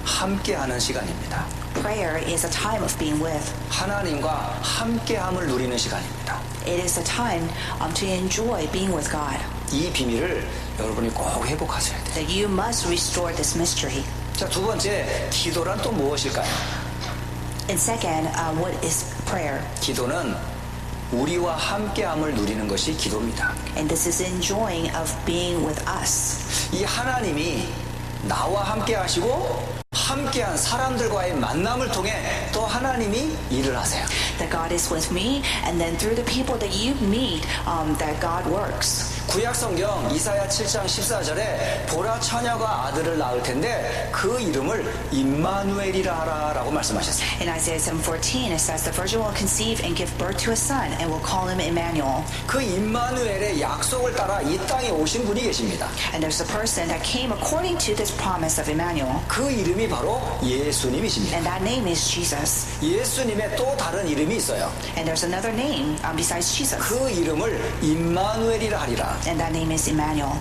함께하는 시간입니다. Prayer is a time of being with. 하나님과 함께함을 누리는 시간입니다. It is a time to enjoy being with God. 이 비밀을 여러분이 꼭 회복하셔야 돼요. That you must restore this mystery. 자, 두 번째, 기도란 또 무엇일까요? And second, what is prayer? 기도는 우리와 함께함을 누리는 것이 기도입니다. And this is enjoying of being with us. 이 하나님이 나와 함께 하시고 함께한 사람들과의 만남을 통해 또 하나님이 일을 하세요. That God is with me, and then through the people that you meet, that God works. 구약 성경 이사야 7장 14절에 보라 처녀가 아들을 낳을 텐데 그 이름을 임마누엘이라 하라라고 말씀하셨어요. In Isaiah 7:14, it says, "The virgin will conceive and give birth to a son, and will call him Emmanuel." 그 임마누엘의 약속을 따라 이 땅에 오신 분이 계십니다. And there's a person that came according to this promise of Emmanuel, 그 이름이 바로 예수님이십니다. and that name is Jesus. 예수님의 또 다른 이름이 있어요. And there's another name besides Jesus, 그 이름을 임마누엘이라 하리라. and that name is Emmanuel.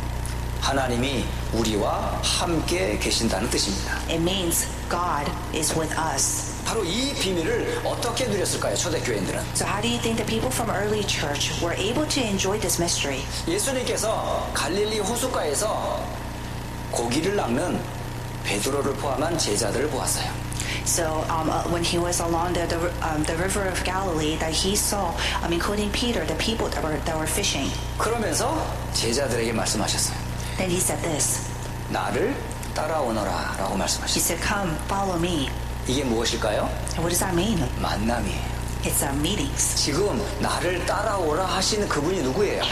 하나님이 우리와 함께 계신다는 뜻입니다. It means God is with us. 바로 이 비밀을 어떻게 누렸을까요? 초대교회인들은. So how do you think the people from early church were able to enjoy this mystery? 예수님께서 갈릴리 호숫가에서 고기를 낚는 베드로를 포함한 제자들을 보았어요. So when he was along the river of Galilee, that he saw, including Peter, the people that were fishing. 그러면서 제자들에게 말씀하셨어요. Then he said this. 나를 따라오너라 라고 He 말씀하셨어요. said, "Come, follow me." 이게 무엇일까요? And what does that mean? 만남이에요. It's meetings. 지금 나를 따라오라 하시는 그분이 누구예요?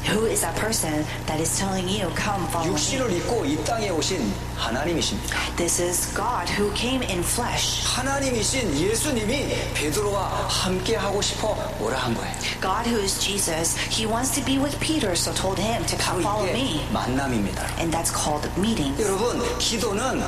Who is that person that is telling you, "Come, follow me"? 육신을 입고 이 땅에 오신 하나님이십니다. This is God who came in flesh. 하나님이신 예수님이 베드로와 함께 하고 싶어 오라 한 거예요. God who is Jesus, he wants to be with Peter, so told him to come 바로 follow 이게 me. 만남입니다. And that's called meetings. 여러분, 기도는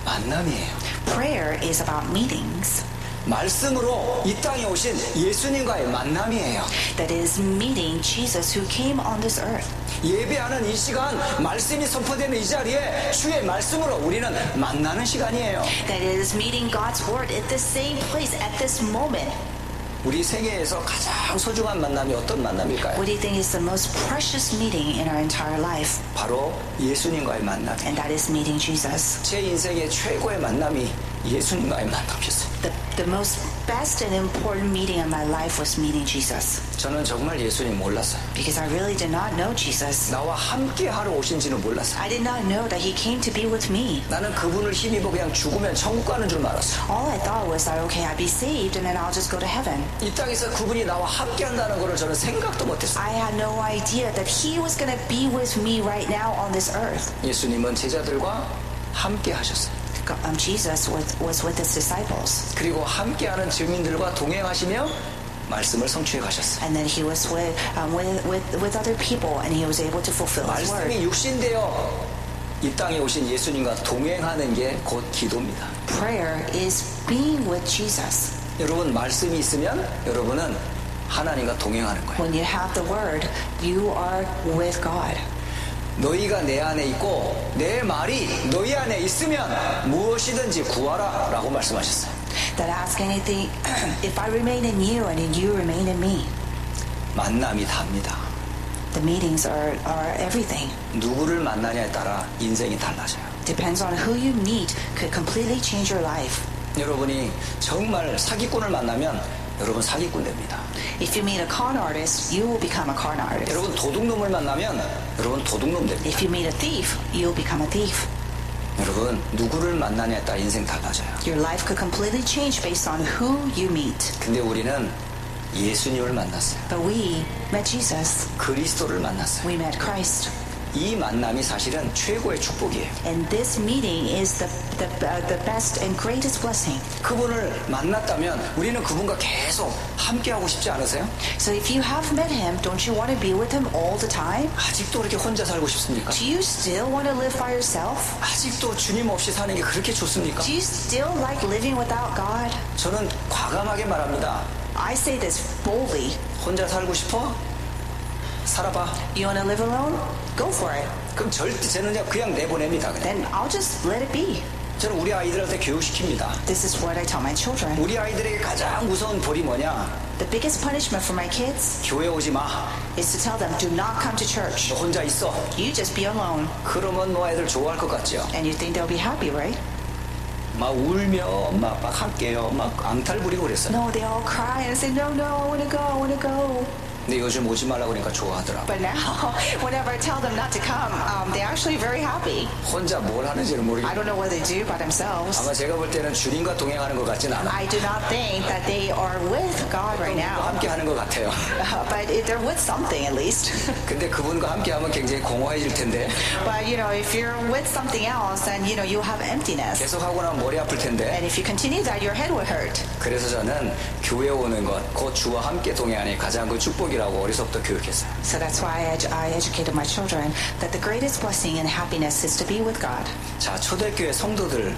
만남이에요. Prayer is about meetings. 말씀으로 이 땅에 오신 예수님과의 만남이에요. That is meeting Jesus who came on this earth. 예배하는 이 시간, 말씀이 선포되는 이 자리에 주의 말씀으로 우리는 만나는 시간이에요. That is meeting God's word at the same place at this moment. 우리 생애에서 가장 소중한 만남이 어떤 만남일까요? What do you think is the most precious meeting in our entire life? 바로 예수님과의 만남. And that is meeting Jesus. 제 인생의 최고의 만남이 예수님과의 만남이었어요. The most best and important meeting in my life was meeting Jesus. 저는 정말 예수님 몰랐어요. Because I really did not know Jesus. 나와 함께 하러 오신지는 몰랐어요. I did not know that he came to be with me. 나는 그분을 힘입어 그냥 죽으면 천국 가는 줄 알았어요. All I thought was that, okay, I'd be saved and then I'll just go to heaven. 이 땅에서 그분이 나와 함께 한다는 것을 저는 생각도 못했어요. I had no idea that he was going to be with me right now on this earth. 예수님은 제자들과 함께 하셨어요. Jesus was with his disciples. 그리고 함께하는 증인들과 동행하시며 말씀을 성취해 가셨어요. And then he was with other people, and he was able to fulfill his word. 말씀이 육신되어 이 땅에 오신 예수님과 동행하는 게 곧 기도입니다. Prayer is being with Jesus. 여러분, 말씀이 있으면 여러분은 하나님과 동행하는 거예요. When you have the word, you are with God. 너희가 내 안에 있고 내 말이 너희 안에 있으면 무엇이든지 구하라 라고 말씀하셨어요. That ask anything, if I remain in you and you remain in me. 만남이 답니다. The meetings are everything. 누구를 만나냐에 따라 인생이 달라져요. Depends on who you meet could completely change your life. 여러분이 정말 사기꾼을 만나면 여러분 사기꾼 됩니다. If you meet a con artist, you will become a con artist. 여러분 도둑놈을 만나면 여러분 도둑놈 됩니다. If you meet a thief, you will become a thief. 여러분 누구를 만나냐에 따라 인생 달라져요. Your life could completely change based on who you meet. 근데 우리는 예수님을 만났어요. But we met Jesus. 그리스도를 만났어요. We met Christ. 이 만남이 사실은 최고의 축복이에요. And this meeting is the best and greatest blessing. 그분을 만났다면 우리는 그분과 계속 함께하고 싶지 않으세요? So if you have met him, don't you want to be with him all the time? 아직도 그렇게 혼자 살고 싶습니까? Do you still want to live by yourself? 아직도 주님 없이 사는 게 그렇게 좋습니까? Do you still like living without God? 저는 과감하게 말합니다. I say this boldly. 혼자 살고 싶어? 살아봐. You want to live alone? Go for it. 그럼 절대 저는 그냥 내보냅니다. 그냥. Then I'll just let it be. 저는 우리 아이들한테 교육시킵니다. This is what I tell my children. 우리 아이들에게 가장 무서운 벌이 뭐냐? The biggest punishment for my kids 교회 오지 마. is to tell them, do not come to church. 너 혼자 있어. You just be alone. 그러면 뭐 애들 좋아할 것 같죠? And you think they'll be happy, right? 막 울며 엄마 아빠 함께요. 막 앙탈 부리고 그랬어요. No, they all cry and say, no, I want to go, I want to go. 근데 요즘 오지 말라고 그러니까 좋아하더라고. But now, whenever I tell them not to come, they're actually very happy. 혼자 뭘 하는지는 I 모르겠어요. don't know what they do by themselves. 아마 제가 볼 때는 주님과 동행하는 것 같진 않아. I do not think that they are with God right now. 함께 하는 것 같아요. But they're with something at least. 근데 그분과 함께 하면 굉장히 공허해질 텐데 But if you're with something else, then you'll have emptiness. 계속 하고 나면 머리 아플 텐데. And if you continue that, your head will hurt. 그래서 저는 교회 오는 것, 곧 주와 함께 동행하니 가장 그 축복이라고 어려서부터 교육했어요. So that's why I educated my children that the greatest blessing and happiness is to be with God. 자, 초대교회 성도들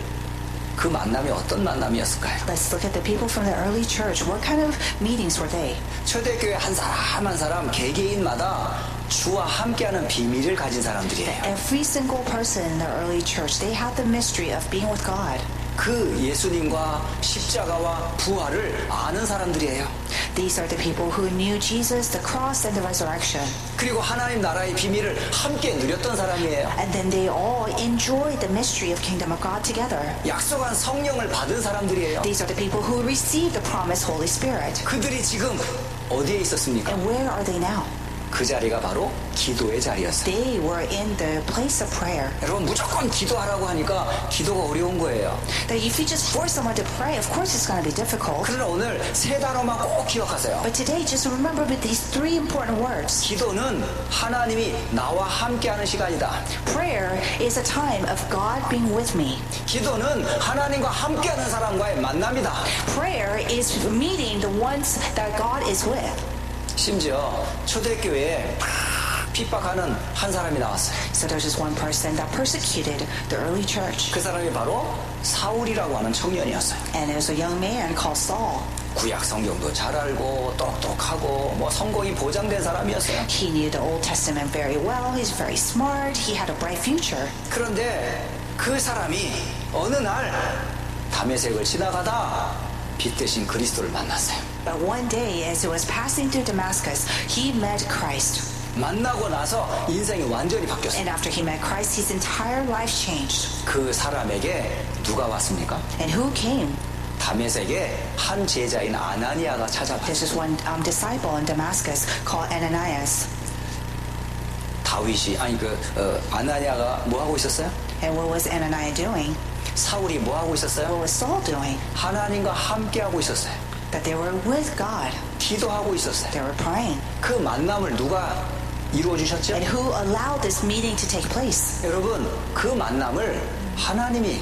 그 만남이 어떤 만남이었을까요? Let's look at the people from the early church. What kind of meetings were they? 초대교회 한 사람 한 사람 개개인마다 주와 함께하는 비밀을 가진 사람들이에요. Every single person in the early church, they had the mystery of being with God. 그 예수님과 십자가와 부활을 아는 사람들이에요. These are the people who knew Jesus, the cross, and the resurrection. 그리고 하나님 나라의 비밀을 함께 누렸던 사람이에요. And then they all enjoyed the mystery of kingdom of God together. 약속한 성령을 받은 사람들이에요. These are the people who received the promised Holy Spirit. 그들이 지금 어디에 있었습니까? And where are they now? 그 자리가 바로 기도의 자리였어요. They were in the place of prayer. 여러분 무조건 기도하라고 하니까 기도가 어려운 거예요. That if you just force someone to pray, of course it's going to be difficult. 그러나 오늘 세 단어만 꼭 기억하세요. But today, just remember with these three important words. 기도는 하나님이 나와 함께하는 시간이다. Prayer is a time of God being with me. 기도는 하나님과 함께하는 사람과의 만남이다. Prayer is meeting the ones that God is with. 심지어 초대교회에 핍박하는 한 사람이 나왔어요. So there's just one person that persecuted the early church. 그 사람이 바로 사울이라고 하는 청년이었어요. And there's a young man called Saul. 구약 성경도 잘 알고 똑똑하고 뭐 성공이 보장된 사람이었어요. He knew the Old Testament very well. He's very smart. He had a bright future. 그런데 그 사람이 어느 날 다메섹을 지나가다 빛 대신 그리스도를 만났어요. But one day, as he was passing through Damascus, he met Christ. 만나고 나서 인생이 완전히 바뀌었어요. And after he met Christ, his entire life changed. 그 사람에게 누가 왔습니까? And who came? 다메섹의 한 제자인 아나니아가 찾아왔어요. There's just one disciple in Damascus called Ananias. 다윗이 아나니아가 뭐 하고 있었어요? And what was Ananias doing? 사울이 뭐 하고 있었어요? What was Saul doing? 하나님과 함께 하고 있었어요. That they were with God. 기도하고 있었어요. They were praying. 그 만남을 누가 이루어 주셨죠? And who allowed this meeting to take place? 여러분, 그 만남을 하나님이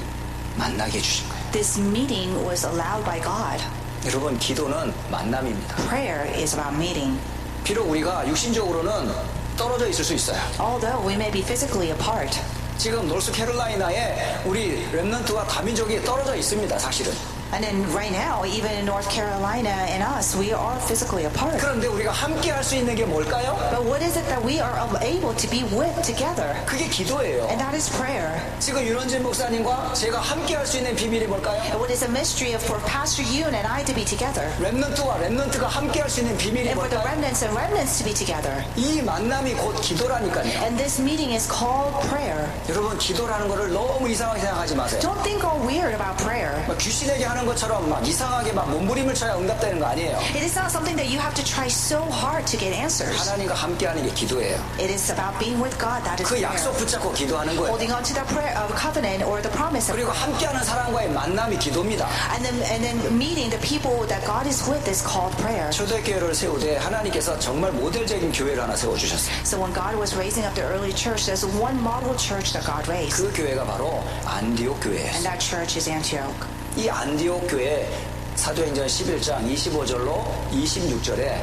만나게 해주신 거예요. This meeting was allowed by God. 여러분, 기도는 만남입니다. Prayer is about meeting. 비록 우리가 육신적으로는 떨어져 있을 수 있어요. Although we may be physically apart. 지금 노스캐롤라이나에 우리 렘넌트와 다민족이 떨어져 있습니다, 사실은. And then right now, even in North Carolina and us, we are physically apart. 그런데 우리가 함께 할 수 있는 게 뭘까요? But what is it that we are able to be with together? 그게 기도예요. And that is prayer. 지금 윤원진 목사님과 제가 함께 할 수 있는 비밀이 뭘까요? And what is the mystery of for Pastor Yoon and I to be together? 렘넌트와 렘넌트가 함께 할 수 있는 비밀이 And for the 뭘까요? remnants and remnants to be together. 이 만남이 곧 기도라니까요. And this meeting is called prayer. 여러분, 기도라는 거를 너무 이상하게 생각하지 마세요. Don't think all weird about prayer. 막 귀신에게 하는 것처럼 막 이상하게 막 몸부림을 쳐야 응답되는 거 아니에요. It is not something that you have to try so hard to get answers. 하나님과 함께하는 게 기도예요. It is about being with God. That is 그 prayer. 약속 붙잡고 기도하는 거예요. Holding on to the prayer of covenant or the promise of 그리고 함께하는 사람과의 만남이 기도입니다. and then meeting the people that God is with is called prayer. 초대교회를 세우되 하나님께서 정말 모델적인 교회를 하나 세워주셨어요. So when God was raising up the early church, there's one model church that God raised. 그 교회가 바로 안디옥 교회예요. And that church is Antioch. 이 안디옥 교회 사도행전 11장 25절로 26절에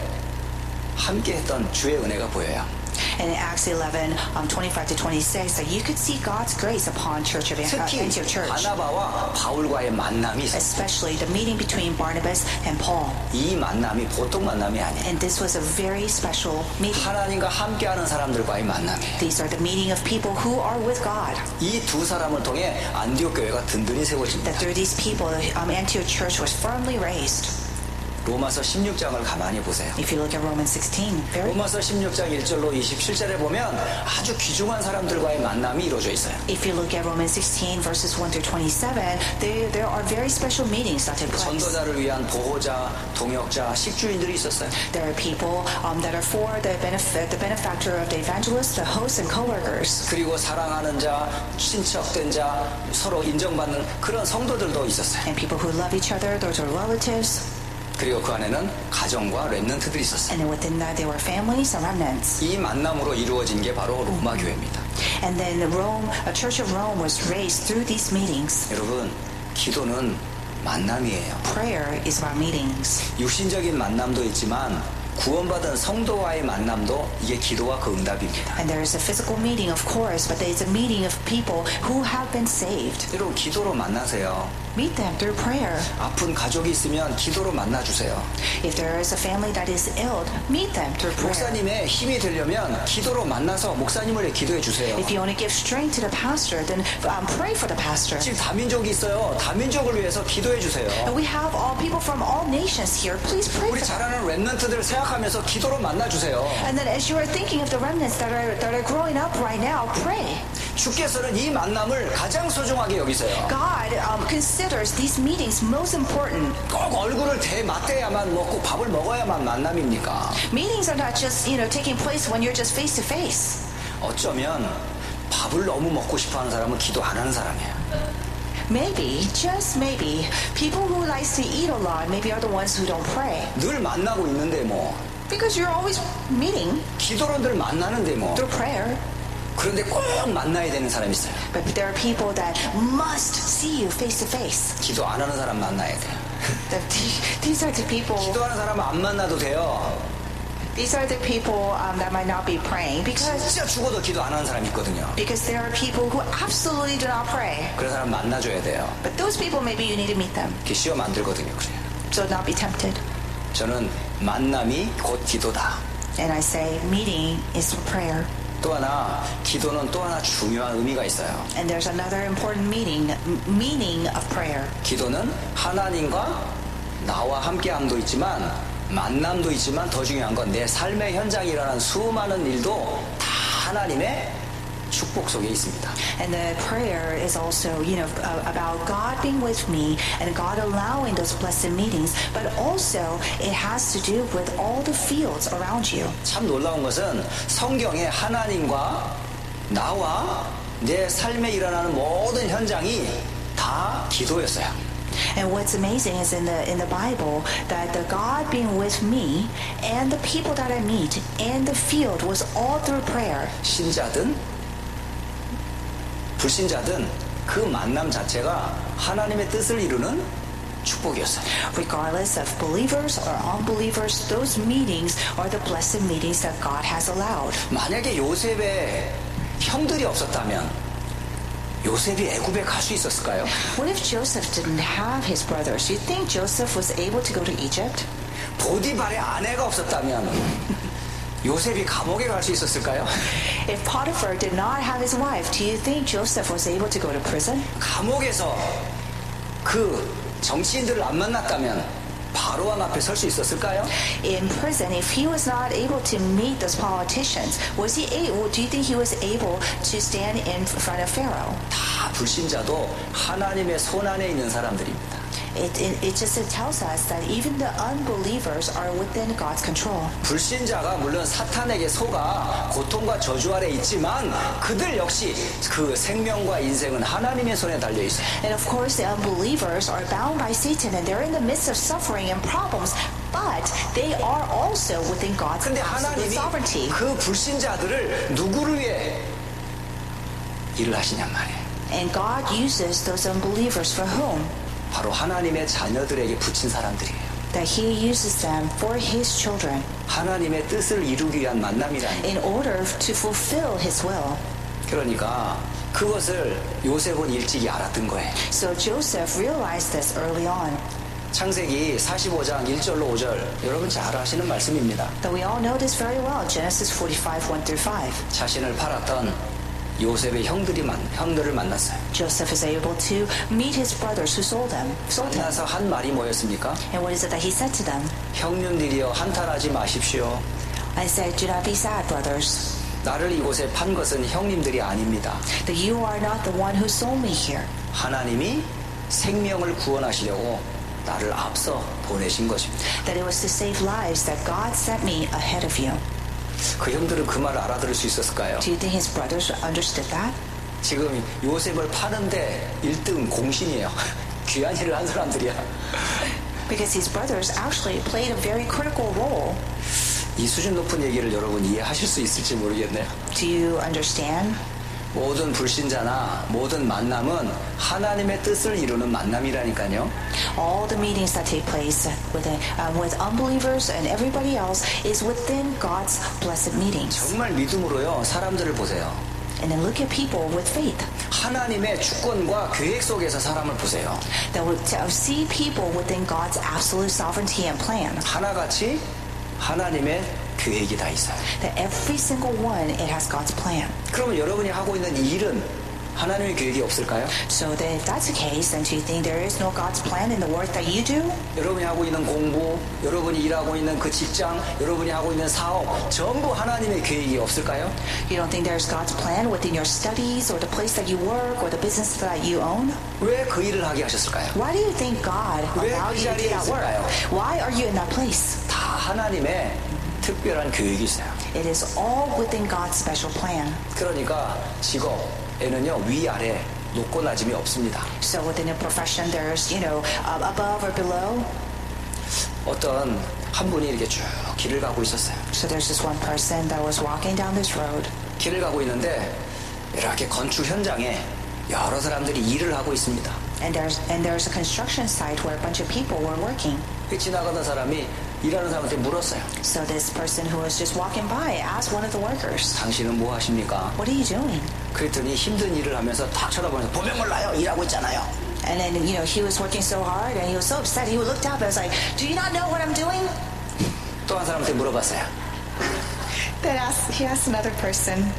함께했던 주의 은혜가 보여요. And in Acts 11, 25 to 26, that you could see God's grace upon Church of 특히 Antioch Church. 바나바와 바울과의 만남이 있었어요. Especially the meeting between Barnabas and Paul. 이 만남이 보통 만남이 아니에요. And this was a very special meeting. 하나님과 함께하는 사람들과의 만남이에요. These are the meeting of people who are with God. 이 두 사람을 통해 안디옥 교회가 든든히 세워집니다. That through these people, Antioch Church was firmly raised. 로마서 16장을 가만히 보세요. If you look at Romans 16, 로마서 16장 1절로 27절에 보면 아주 귀중한 사람들과의 만남이 이루어져 있어요. if you look at Romans 16 verses 1 through 27, there are very special meetings that take place. 전도자를 위한 보호자, 동역자, 식주인들이 있었어요. There are people that are for the benefactor of the evangelist, the host, and co-workers. 그리고 사랑하는 자, 친척된 자, 서로 인정받는 그런 성도들도 있었어요. And people who love each other, those are relatives. 그리고 그 안에는 가정과 렘넌트들이 있었어요. And then within that, there were families and remnants. 이 만남으로 이루어진 게 바로 로마 교회입니다. And then a Church of Rome was raised through these meetings. 여러분, 기도는 만남이에요. Prayer is about meetings. 육신적인 만남도 있지만 구원받은 성도와의 만남도 이게 기도와 그 응답입니다. And there is a physical meeting, of course, but there is a meeting of people who have been saved. 여러분, 기도로 만나세요. Meet them through prayer. 아픈 가족이 있으면 기도로 만나주세요. If there is a family that is ill, meet them through prayer. 목사님의 힘이 되려면 기도로 만나서 목사님을 기도해 주세요. If you want to give strength to the pastor, then pray for the pastor. 지금 다민족이 있어요. 다민족을 위해서 기도해 주세요. And we have all people from all nations here. Please pray 우리 for them. 잘하는 렘넌트들을 생각하면서 기도로 만나주세요. And then as you are thinking of the remnants that are growing up right now, pray. 주께서는 이 만남을 가장 소중하게 여기세요. God considers these meetings most important. 꼭 얼굴을 대맞대야만 먹고 밥을 먹어야만 만남입니까? Meetings are not just, taking place when you're just face to face. 어쩌면 밥을 너무 먹고 싶어하는 사람은 기도 안 하는 사람이에요. Maybe, just maybe, people who likes to eat a lot maybe are the ones who don't pray. 늘 만나고 있는데 뭐 Because you're always meeting 기도로 늘 만나는데 뭐 through prayer. 그런데 꼭 만나야 되는 사람이 있어요. But there are people that must see you face to face. 기도 안 하는 사람 만나야 돼요. These are the people. 기도하는 사람은 안 만나도 돼요. These are the people that might not be praying because 진짜 죽어도 기도 안 하는 사람이 있거든요. there are people who absolutely do not pray. 그런 사람 만나줘야 돼요. But those people maybe you need to meet them. 이렇게 시험 안 들거든요. 그래요. So not be tempted. 저는 만남이 곧 기도다. And I say meeting is prayer. 또 하나 기도는 또 하나 중요한 의미가 있어요. And there's another important meaning of prayer. 기도는 하나님과 나와 함께함도 있지만 만남도 있지만 더 중요한 건 내 삶의 현장에 일어난 수많은 일도 다 하나님의 축복 속에 있습니다. And the prayer is also, about God being with me and God allowing those blessed meetings, but also it has to do with all the fields around you. 참 놀라운 것은 성경에 하나님과 나와 내 삶에 일어나는 모든 현장이 다 기도였어요. And what's amazing is in the Bible that the God being with me and the people that I meet and the field was all through prayer. 신자든 불신자든 그 만남 자체가 하나님의 뜻을 이루는 축복이었어요. Regardless of believers or unbelievers, those meetings are the blessed meetings that God has allowed. 만약에 요셉의 형들이 없었다면 요셉이 애굽에 갈 수 있었을까요? What if Joseph didn't have his brothers? You think Joseph was able to go to Egypt? 보디발의 아내가 없었다면 요셉이 감옥에 갈 수 있었을까요? If Potiphar did not have his wife, do you think Joseph was able to go to prison? 감옥에서 그 정치인들을 안 만났다면 바로왕 앞에 설 수 있었을까요? In prison, if he was not able to meet those politicians, was he able? Do you think he was able to stand in front of Pharaoh? 다 불신자도 하나님의 손안에 있는 사람들입니다. It just tells us that even the unbelievers are within God's control. 불신자가 물론 사탄에게 속아 고통과 저주 아래 있지만 그들 역시 그 생명과 인생은 하나님의 손에 달려 있어요. And of course, the unbelievers are bound by Satan, and they're in the midst of suffering and problems. But they are also within God's 근데 absolute 하나님이 sovereignty. 그 불신자들을 누구를 위해 일을 하시냔 말이에요. And God uses those unbelievers for whom? 바로 하나님의 자녀들에게 붙인 사람들이에요. That He uses them for His children 하나님의 뜻을 이루기 위한 만남이라는 in order to fulfill His will. 그러니까 그것을 요셉은 일찍이 알았던 거예요. So Joseph realized this early on. 창세기 45장 1절로 5절 여러분 잘 아시는 말씀입니다. That we all know this very well. Genesis 45, 1 through 5. 자신을 팔았던 요셉의 형들을 만났어요. Joseph is able to meet his brothers who sold him. 만나서 한 말이 뭐였습니까? And what is it that he said to them? 형님들이여 한탄하지 마십시오. I said, do not be sad, brothers, 나를 이곳에 판 것은 형님들이 아닙니다. that you are not the one who sold me here. 하나님이 생명을 구원하시려고 나를 앞서 보내신 것입니다. That it was to save lives that God sent me ahead of you. 그 형들은 그 말을 알아들을 수 있었을까요? Do you think his brothers understood that? 지금 요셉을 파는데 1등 공신이에요. 귀한 일을 한 사람들이야. Because his brothers actually played a very critical role. 이 수준 높은 얘기를 여러분 이해하실 수 있을지 모르겠네요. Do you understand? 모든 불신자나 모든 만남은 하나님의 뜻을 이루는 만남이라니까요. All the meetings that take place with unbelievers and everybody else is within God's blessed meetings. 정말 믿음으로요. 사람들을 보세요. And then look at people with faith. 하나님의 주권과 계획 속에서 사람을 보세요. That would see people within God's absolute sovereignty and plan. 하나같이 하나님의 계획이 다 있어요. That every single one, it has God's plan. 그러면 여러분이 하고 있는 이 일은 하나님의 계획이 없을까요? So then if that's the case, then do you think there is no God's plan in the work that you do? 여러분이 하고 있는 공부, 여러분이 일하고 있는 그 직장, 여러분이 하고 있는 사업, 전부 하나님의 계획이 없을까요? You don't think there's God's plan within your studies or the place that you work or the business that you own? 왜 그 일을 하게 하셨을까요? Why do you think God 왜 allowed 그 you to do 자리에 that work? 있을까요? Why are you in that place? 다 하나님의 특별한 계획이 있어요. It is all within God's special plan. 그러니까 직업에는요, 위아래 높고 낮음이 없습니다. So within a profession, there's, above or below. 어떤 한 분이 이렇게 쭉 길을 가고 있었어요. So there's this one person that was walking down this road. 길을 가고 있는데 이렇게 건축 현장에 여러 사람들이 일을 하고 있습니다. And there's a construction site where a bunch of people were working. 그 지나가던 사람이 일하는 사람한테 물었어요. So this person who was just walking by asked one of the workers, 당신은 뭐 하십니까? what are you doing? 그랬더니 힘든 일을 하면서 탁 쳐다보면서 보면 몰라요. 일하고 있잖아요. And then, he was working so hard and he was so upset. He looked up and was like, do you not know what I'm doing? 또 한 사람한테 물어봤어요. Then he asked another person.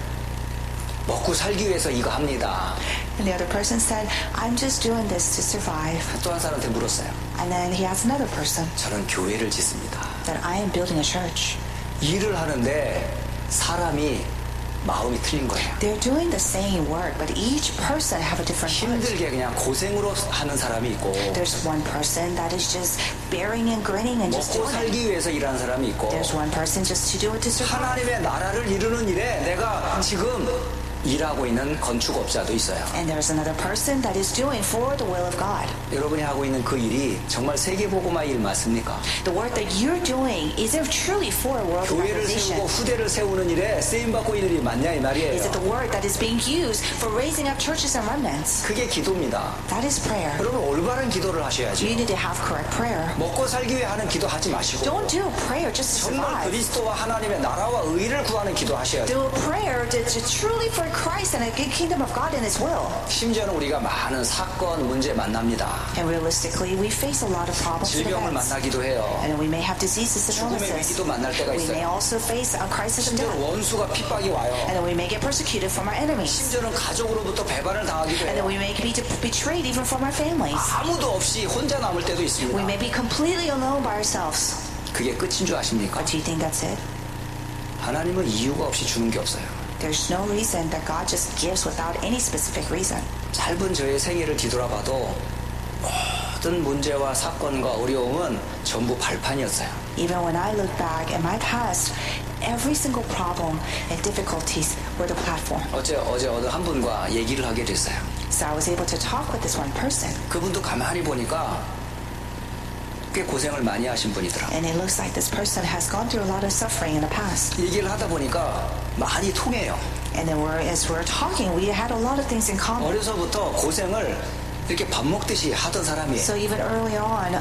먹고 살기 위해서 이거 합니다. And the other person said, I'm just doing this to survive. 또 한 사람한테 물었어요. And then he asked another person 저는 교회를 짓습니다. that I am building a church. 일을 하는데 사람이 마음이 틀린 거예요. They're doing the same work, but each person have a different heart. 힘들게 그냥 고생으로 하는 사람이 있고 There's one person that is just bearing and grinning and just 먹고 doing it. 살기 위해서 일하는 사람이 있고 There's one person just to do it to survive. 하나님의 나라를 이루는 일에 내가 지금 일하고 있는 건축업자도 있어요. And there's another person that is doing for the will of God. 여러분이 하고 있는 그 일이 정말 세계복음화 일 맞습니까? The work that you're doing, is it truly for world 교회를 evangelization? 세우고 후대를 세우는 일에 쓰임받고 있는 일이 맞냐 이 말이에요. Is it the work that is being used for raising up churches and remnants? 그게 기도입니다. That is prayer. 여러분 올바른 기도를 하셔야죠. You need to have correct prayer. 먹고 살기 위해 하는 기도 하지 마시고 Don't do prayer just to 정말 survive. 그리스도와 하나님의 나라와 의를 구하는 기도 하셔야죠. Do prayer to truly for Christ and the kingdom of God and His will. 심지어는 우리가 많은 사건, 문제 만납니다. And realistically, we face a lot of problems and 질병을 events. 만나기도 해요. And we may have diseases and 죽음의 illnesses. 위기도 만날 때가 We may 있어요. also face a crisis of 심지어 death. 원수가 핍박이 와요. And then we may get persecuted from our enemies. 심지어는 가족으로부터 배반을 당하기도 And then 해요. we may be betrayed even from our families. 아무도 없이 혼자 남을 때도 We 있습니다. may be completely alone by ourselves. 그게 끝인 줄 아십니까? But do you think that's it? 하나님은 이유가 없이 주는 게 없어요. There's no reason that God just gives without any specific reason. 짧은 저의 생애를 뒤돌아봐도 모든 문제와 사건과 어려움은 전부 발판이었어요. Even when I look back at my past, every single problem and difficulties were the platform. 어제 어느 한 분과 얘기를 하게 됐어요. So I was able to talk with this one person. 그분도 가만히 보니까 꽤 고생을 많이 하신 분이더라고요. And it looks like this person has gone through a lot of suffering in the past. 얘기를 하다 보니까 많이 통해요. And then as we're talking, we had a lot of things in common. 어려서부터 고생을 이렇게 밥 먹듯이 하던 사람이에요. So even early on,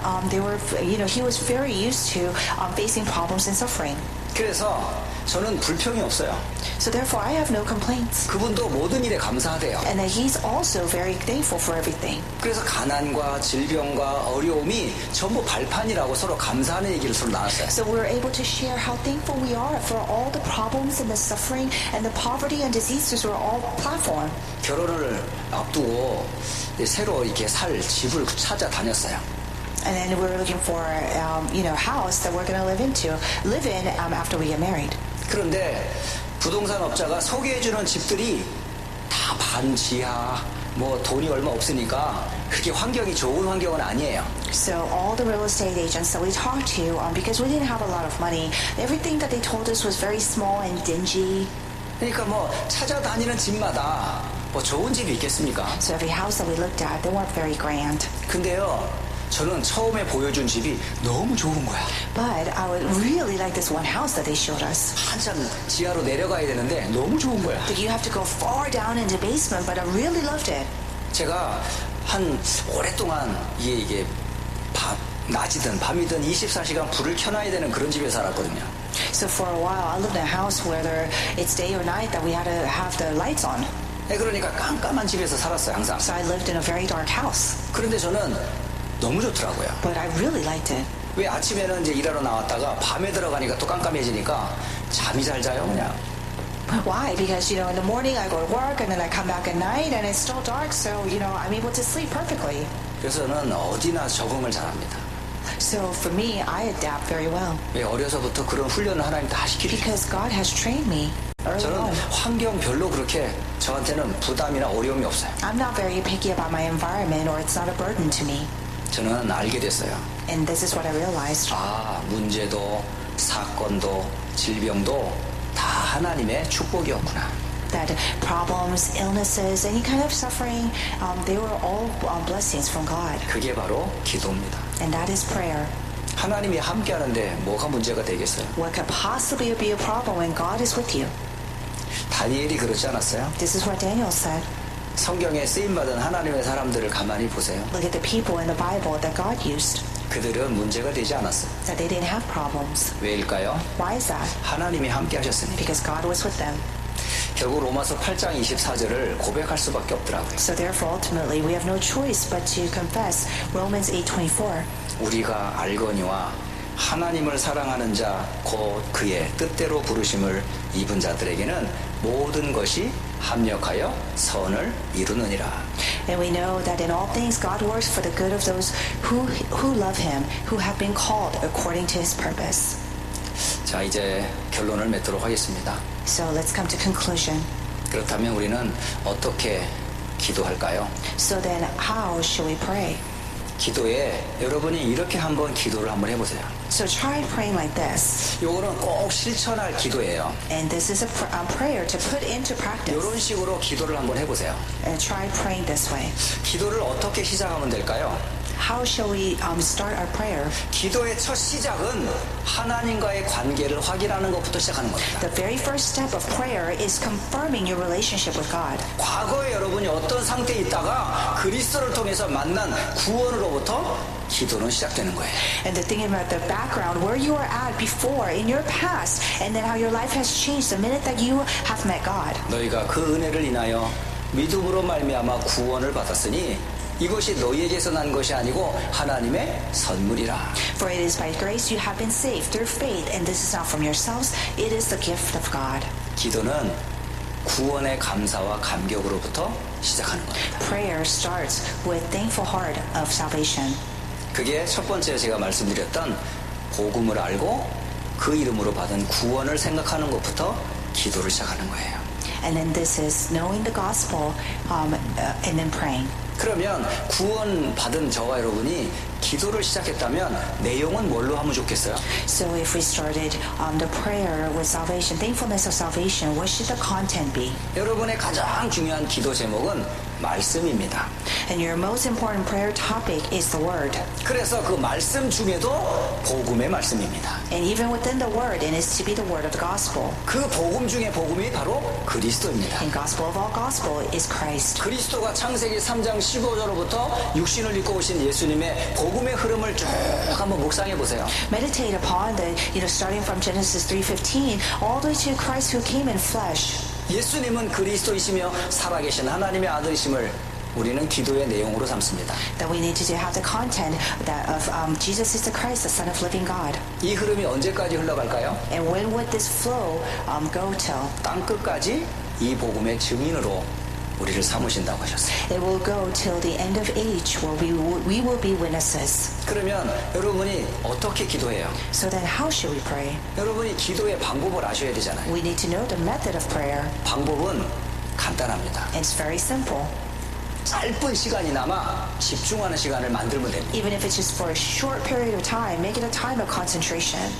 he was very used to facing problems and suffering. 그래서 저는 불평이 없어요. So therefore, I have no complaints. 그분도 모든 일에 감사하대요. And that he's also very thankful for everything. 그래서 가난과 질병과 어려움이 전부 발판이라고 서로 감사하는 얘기를 서로 나눴어요. So we're able to share how thankful we are for all the problems and the suffering and the poverty and diseases were all platform. 결혼을 앞두고 새로 이렇게 살 집을 찾아다녔어요. And then we're looking for, house that we're going to live in after we get married. 그런데 부동산 업자가 소개해주는 집들이 다 반지하, 뭐 돈이 얼마 없으니까 그렇게 환경이 좋은 환경은 아니에요. So all the real estate agents that we talked to, because we didn't have a lot of money, everything that they told us was very small and dingy. 그러니까 뭐 찾아다니는 집마다 뭐 좋은 집이 있겠습니까? So every house that we looked at, they weren't very grand. 근데요, 저는 처음에 보여준 집이 너무 좋은 거야. But I would really like this one house that they showed us. 한참 지하로 내려가야 되는데 너무 좋은 거야. Like you have to go far down in the basement, but I really loved it. 제가 한 오랫동안 이게 낮이든 밤이든 24시간 불을 켜놔야 되는 그런 집에 살았거든요. So for a while, I lived in a house where it's day or night that we had to have the lights on. 그러니까 깜깜한 집에서 살았어요, 항상. So I lived in a very dark house. 그런데 저는 너무 좋더라고요. But I really liked it. 왜 아침에는 이제 일하러 나왔다가 밤에 들어가니까 또 깜깜해지니까 잠이 잘 자요, 그냥. Why? Because, in the morning I go to work and then I come back at night and it's still dark, so, I'm able to sleep perfectly. 그래서 저는 어디나 적응을 잘합니다. So for me, I adapt very well. 왜 어려서부터 그런 훈련을 하나님 다 시키죠. Because God has trained me early 저는 on. 환경 별로 그렇게 저한테는 부담이나 어려움이 없어요. I'm not very picky about my environment or it's not a burden to me. 저는 알게 됐어요. And this is what I realized. 아, 문제도 사건도 질병도 다 하나님의 축복이었구나. That problems, illnesses, any kind of suffering, they were all blessings from God. 그게 바로 기도입니다. And that is prayer. 하나님이 함께하는데 뭐가 문제가 되겠어요? What could possibly be a problem when God is with you? 다니엘이 그러지 않았어요? This is what Daniel said. 성경에 쓰임받은 하나님의 사람들을 가만히 보세요. Look at the people in the Bible that God used. 그들은 문제가 되지 않았어요. That they didn't have problems. 왜일까요? Why is that? 하나님이 함께 하셨으니까. Because God was with them. 결국 로마서 8장 24절을 고백할 수밖에 없더라고요. So therefore, ultimately, we have no choice but to confess Romans 8:24. 우리가 알거니와 하나님을 사랑하는 자 곧 그의 뜻대로 부르심을 입은 자들에게는 모든 것이 합력하여 선을 이루느니라. And we know that in all things God works for the good of those who love Him, who have been called according to His purpose. 자, 이제 결론을 맺도록 하겠습니다. So let's come to conclusion. 그렇다면 우리는 어떻게 기도할까요? So then, how should we pray? 기도에 여러분이 이렇게 한번 기도를 한번 해보세요. So try praying like this. 요거는 꼭 실천할 기도예요. And this is a prayer to put into practice. 이런 식으로 기도를 한번 해보세요. And try praying this way. 기도를 어떻게 시작하면 될까요? How shall we start our prayer? 기도의 첫 시작은 하나님과의 관계를 확인하는 것부터 시작하는 겁니다. The very first step of prayer is confirming your relationship with God. 과거에 여러분이 어떤 상태에 있다가 그리스도를 통해서 만난 구원으로부터 기도는 시작되는 거예요. And the thing about the background, where you were at before, in your past, and then how your life has changed the minute that you have met God. 너희가 그 은혜를 인하여 믿음으로 말미암아 구원을 받았으니 이것이 너희에게서 난 것이 아니고 하나님의 선물이라. For it is by grace you have been saved through faith, and this is not from yourselves, it is the gift of God. 기도는 구원의 감사와 감격으로부터 시작하는 겁니다. Prayer starts with thankful heart of salvation. 그게 첫 번째 제가 말씀드렸던 복음을 알고 그 이름으로 받은 구원을 생각하는 것부터 기도를 시작하는 거예요. And then this is knowing the gospel and then praying. 그러면 구원 받은 저와 여러분이 기도를 시작했다면 내용은 뭘로 하면 좋겠어요? So if we started the prayer with salvation, thankfulness of salvation, what should the content be? 여러분의 가장 중요한 기도 제목은 말씀입니다. And your most important prayer topic is the Word. 그래서 그 말씀 중에도 복음의 말씀입니다. And even within the Word, it is to be the Word of the Gospel. 그 복음 중에 복음이 바로 그리스도입니다. And Gospel of all Gospel is Christ. 그리스도가 창세기 3장 15절로부터 육신을 입고 오신 예수님의 복음의 흐름을 쭉 한번 묵상해 보세요. Meditate upon the, starting from Genesis 3:15 all the way to Christ who came in flesh. 예수님은 그리스도이시며 살아계신 하나님의 아들이심을 우리는 기도의 내용으로 삼습니다. That we need to have the content that of Jesus is the Christ, the Son of living God. 이 흐름이 언제까지 흘러갈까요? And when would this flow go till? 땅 끝까지 이 복음의 증인으로 우리를 삼으신다고 하셨어요. It will go till the end of age where we will be witnesses. 그러면 여러분이 어떻게 기도해요? So then how should we pray? 여러분이 기도의 방법을 아셔야 되잖아요. We need to know the method of prayer. 방법은 간단합니다. It's very simple. 짧은 시간이나마 집중하는 시간을 만들면 됩니다. Even if it's just for a short period of time, make it a time of concentration.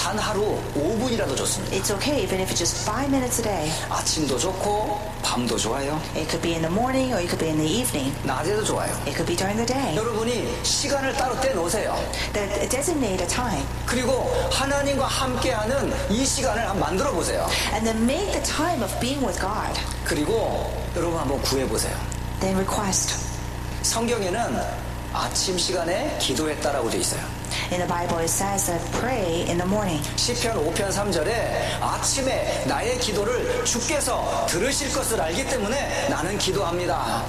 단 하루 5분이라도 좋습니다. It's okay even if it's just 5 minutes a day. 아침도 좋고 밤도 좋아요. It could be in the morning or it could be in the evening. 낮에도 좋아요. It could be during the day. 여러분이 시간을 따로 떼놓으세요. Designate a time. 그리고 하나님과 함께하는 이 시간을 한번 만들어 보세요. And then make the time of being with God. 그리고 여러분 한번 구해보세요. Then request. 성경에는 아침 시간에 기도했다라고 되어 있어요. In the Bible it says that pray in the morning. 시편 5편 3절에 아침에 나의 기도를 주께서 들으실 것을 알기 때문에 나는 기도합니다.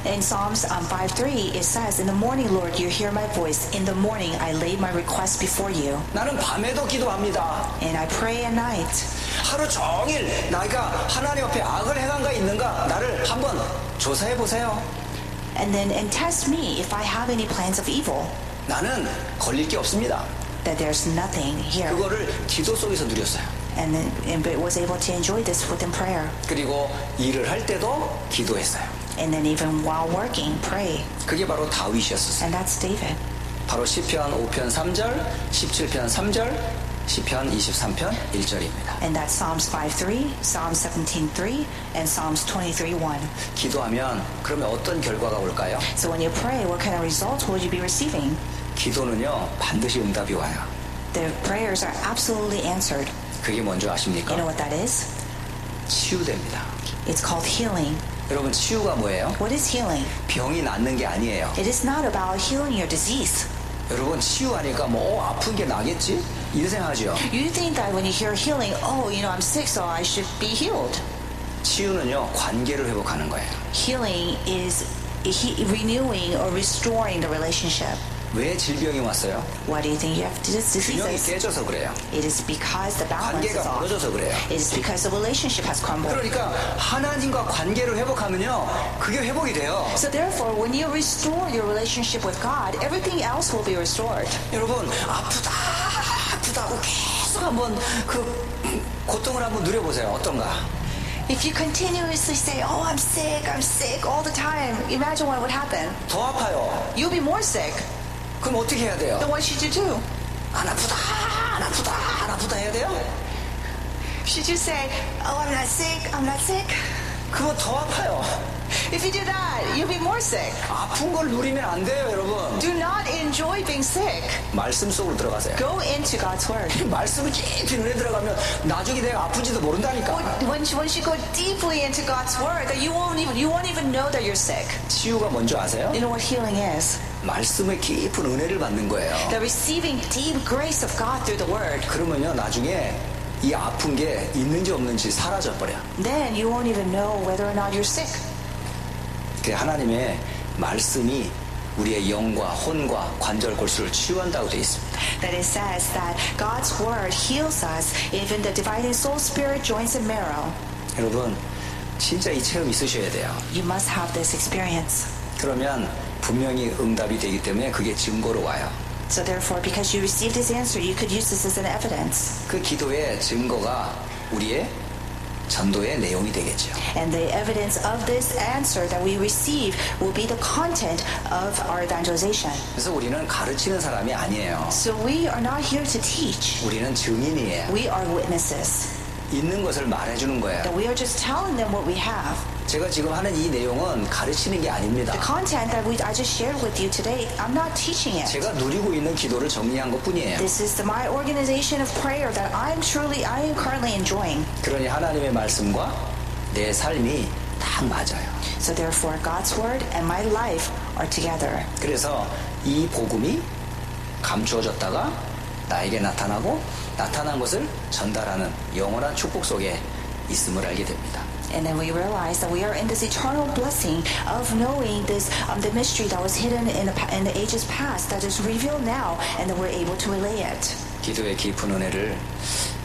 In Psalms 5:3 it says, in the morning, Lord, you hear my voice. In the morning I lay my request before you. 나는 밤에도 기도합니다. And I pray at night. 하루 종일 내가 하나님 앞에 악을 행한가 있는가 나를 한번 조사해 보세요. And test me if I have any plans of evil. 나는 걸릴 게 없습니다. That there's nothing here. 그거를 기도 속에서 누렸어요. And was able to enjoy this within prayer. 그리고 일을 할 때도 기도했어요. And then even while working, pray. 그게 바로 다윗이었어요. And that's David. 바로 시편 5편 3절, 17편 3절, 시편 23편 1절입니다. And that's Psalms 5:3, Psalms 17:3, and Psalms 23:1. 기도하면 그러면 어떤 결과가 올까요? So when you pray, what kind of results will you be receiving? 기도는요 반드시 응답이 와요. The prayers are absolutely answered. 그게 뭔지 아십니까? You know what that is? 치유됩니다. It's called healing. 여러분 치유가 뭐예요? What is healing? 병이 낫는 게 아니에요. It is not about healing your disease. 여러분 치유하니까 뭐 아픈 게 나겠지? 이런 생각하죠. You think that when you hear healing, I'm sick, so I should be healed. 치유는요 관계를 회복하는 거예요. Healing is renewing or restoring the relationship. 왜 질병이 왔어요? Why do you think you have 균형이 diseases? 깨져서 그래요. It is because the balance is 관계가 off. 벌어져서 그래요. It is because the relationship has crumbled. 그러니까 하나님과 관계를 회복하면요 그게 회복이 돼요. So therefore, when you restore your relationship with God, everything else will be restored. 여러분 아프다고 계속 한번 그 고통을 한번 누려보세요. 어떤가? If you continuously say, "Oh, I'm sick all the time," imagine what would happen. 더 아파요. You'll be more sick. 그럼 어떻게 해야 돼요? Then what should you do? 안 아프다 해야 돼요? Should you say, "Oh, I'm not sick"? 그거 더 아파요. If you do that, you'll be more sick. 아픈 걸 누리면 안 돼요, 여러분. Do not enjoy being sick. 말씀 속으로 들어가세요. Go into God's word. 말씀을 깊이 눈에 들어가면 나중에 내가 아픈지도 모른다니까. Once you go deeply into God's word, that you won't even know that you're sick. 치유가 뭔지 아세요? You know what healing is? 말씀의 깊은 은혜를 받는 거예요. The receiving deep grace of God through the word. 그러면요 나중에 이 아픈 게 있는지 없는지 사라져 버려. Then you won't even know whether or not you're sick. 그 하나님의 말씀이 우리의 영과 혼과 관절 골수를 치유한다고 되어 있습니다. That it says that God's word heals us, even the dividing soul, spirit, joints, and marrow. 여러분 진짜 이 체험 있으셔야 돼요. You must have this experience. 그러면 분명히 응답이 되기 때문에 그게 증거로 와요. So therefore, because you received this answer, you could use this as an evidence. 그 기도의 증거가 우리의 전도의 내용이 되겠죠. And the evidence of this answer that we receive will be the content of our evangelization. 그래서 우리는 가르치는 사람이 아니에요. So we are not here to teach. 우리는 증인이에요. We are witnesses. 있는 것을 말해주는 거예요. That we are just telling them what we have. 제가 지금 하는 이 내용은 가르치는 게 아닙니다. The content that I just shared with you today, I'm not teaching it. 제가 누리고 있는 기도를 정리한 것 뿐이에요. This is my organization of prayer that I am currently enjoying. 그러니 하나님의 말씀과 내 삶이 딱 맞아요. So therefore, God's word and my life are together. 그래서 이 복음이 감추어졌다가 나에게 나타나고 나타난 것을 전달하는 영원한 축복 속에 있음을 알게 됩니다. And then we realize that we are in this eternal blessing of knowing this, the mystery that was hidden in the ages past that is revealed now, and that we're able to relay it. 기도의 깊은 은혜를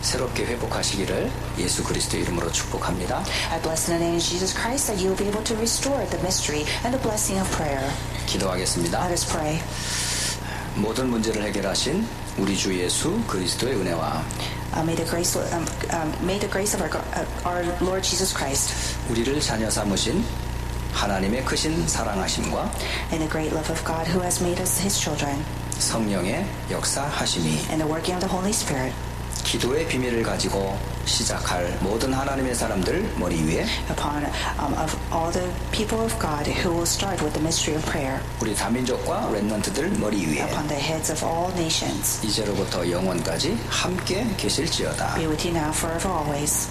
새롭게 회복하시기를 예수 그리스도 이름으로 축복합니다. I bless in the name of Jesus Christ that you'll be able to restore the mystery and the blessing of prayer. 기도하겠습니다. Let us pray. 모든 문제를 해결하신 우리 주 예수 그리스도의 은혜와 May the grace of our Lord Jesus Christ 우리를 자녀 삼으신 하나님의 크신 사랑하심과 and the great love of God who has made us His children 성령의 역사하심이 and the working of the Holy Spirit 기도의 비밀을 가지고 시작할 모든 하나님의 사람들 머리 위에 upon of all the people of God who will start with the mystery of prayer 우리 다민족과 렘넌트들 머리 위에 upon the heads of all nations 이제로부터 영원까지 함께 계실지어다. be with you now forever always.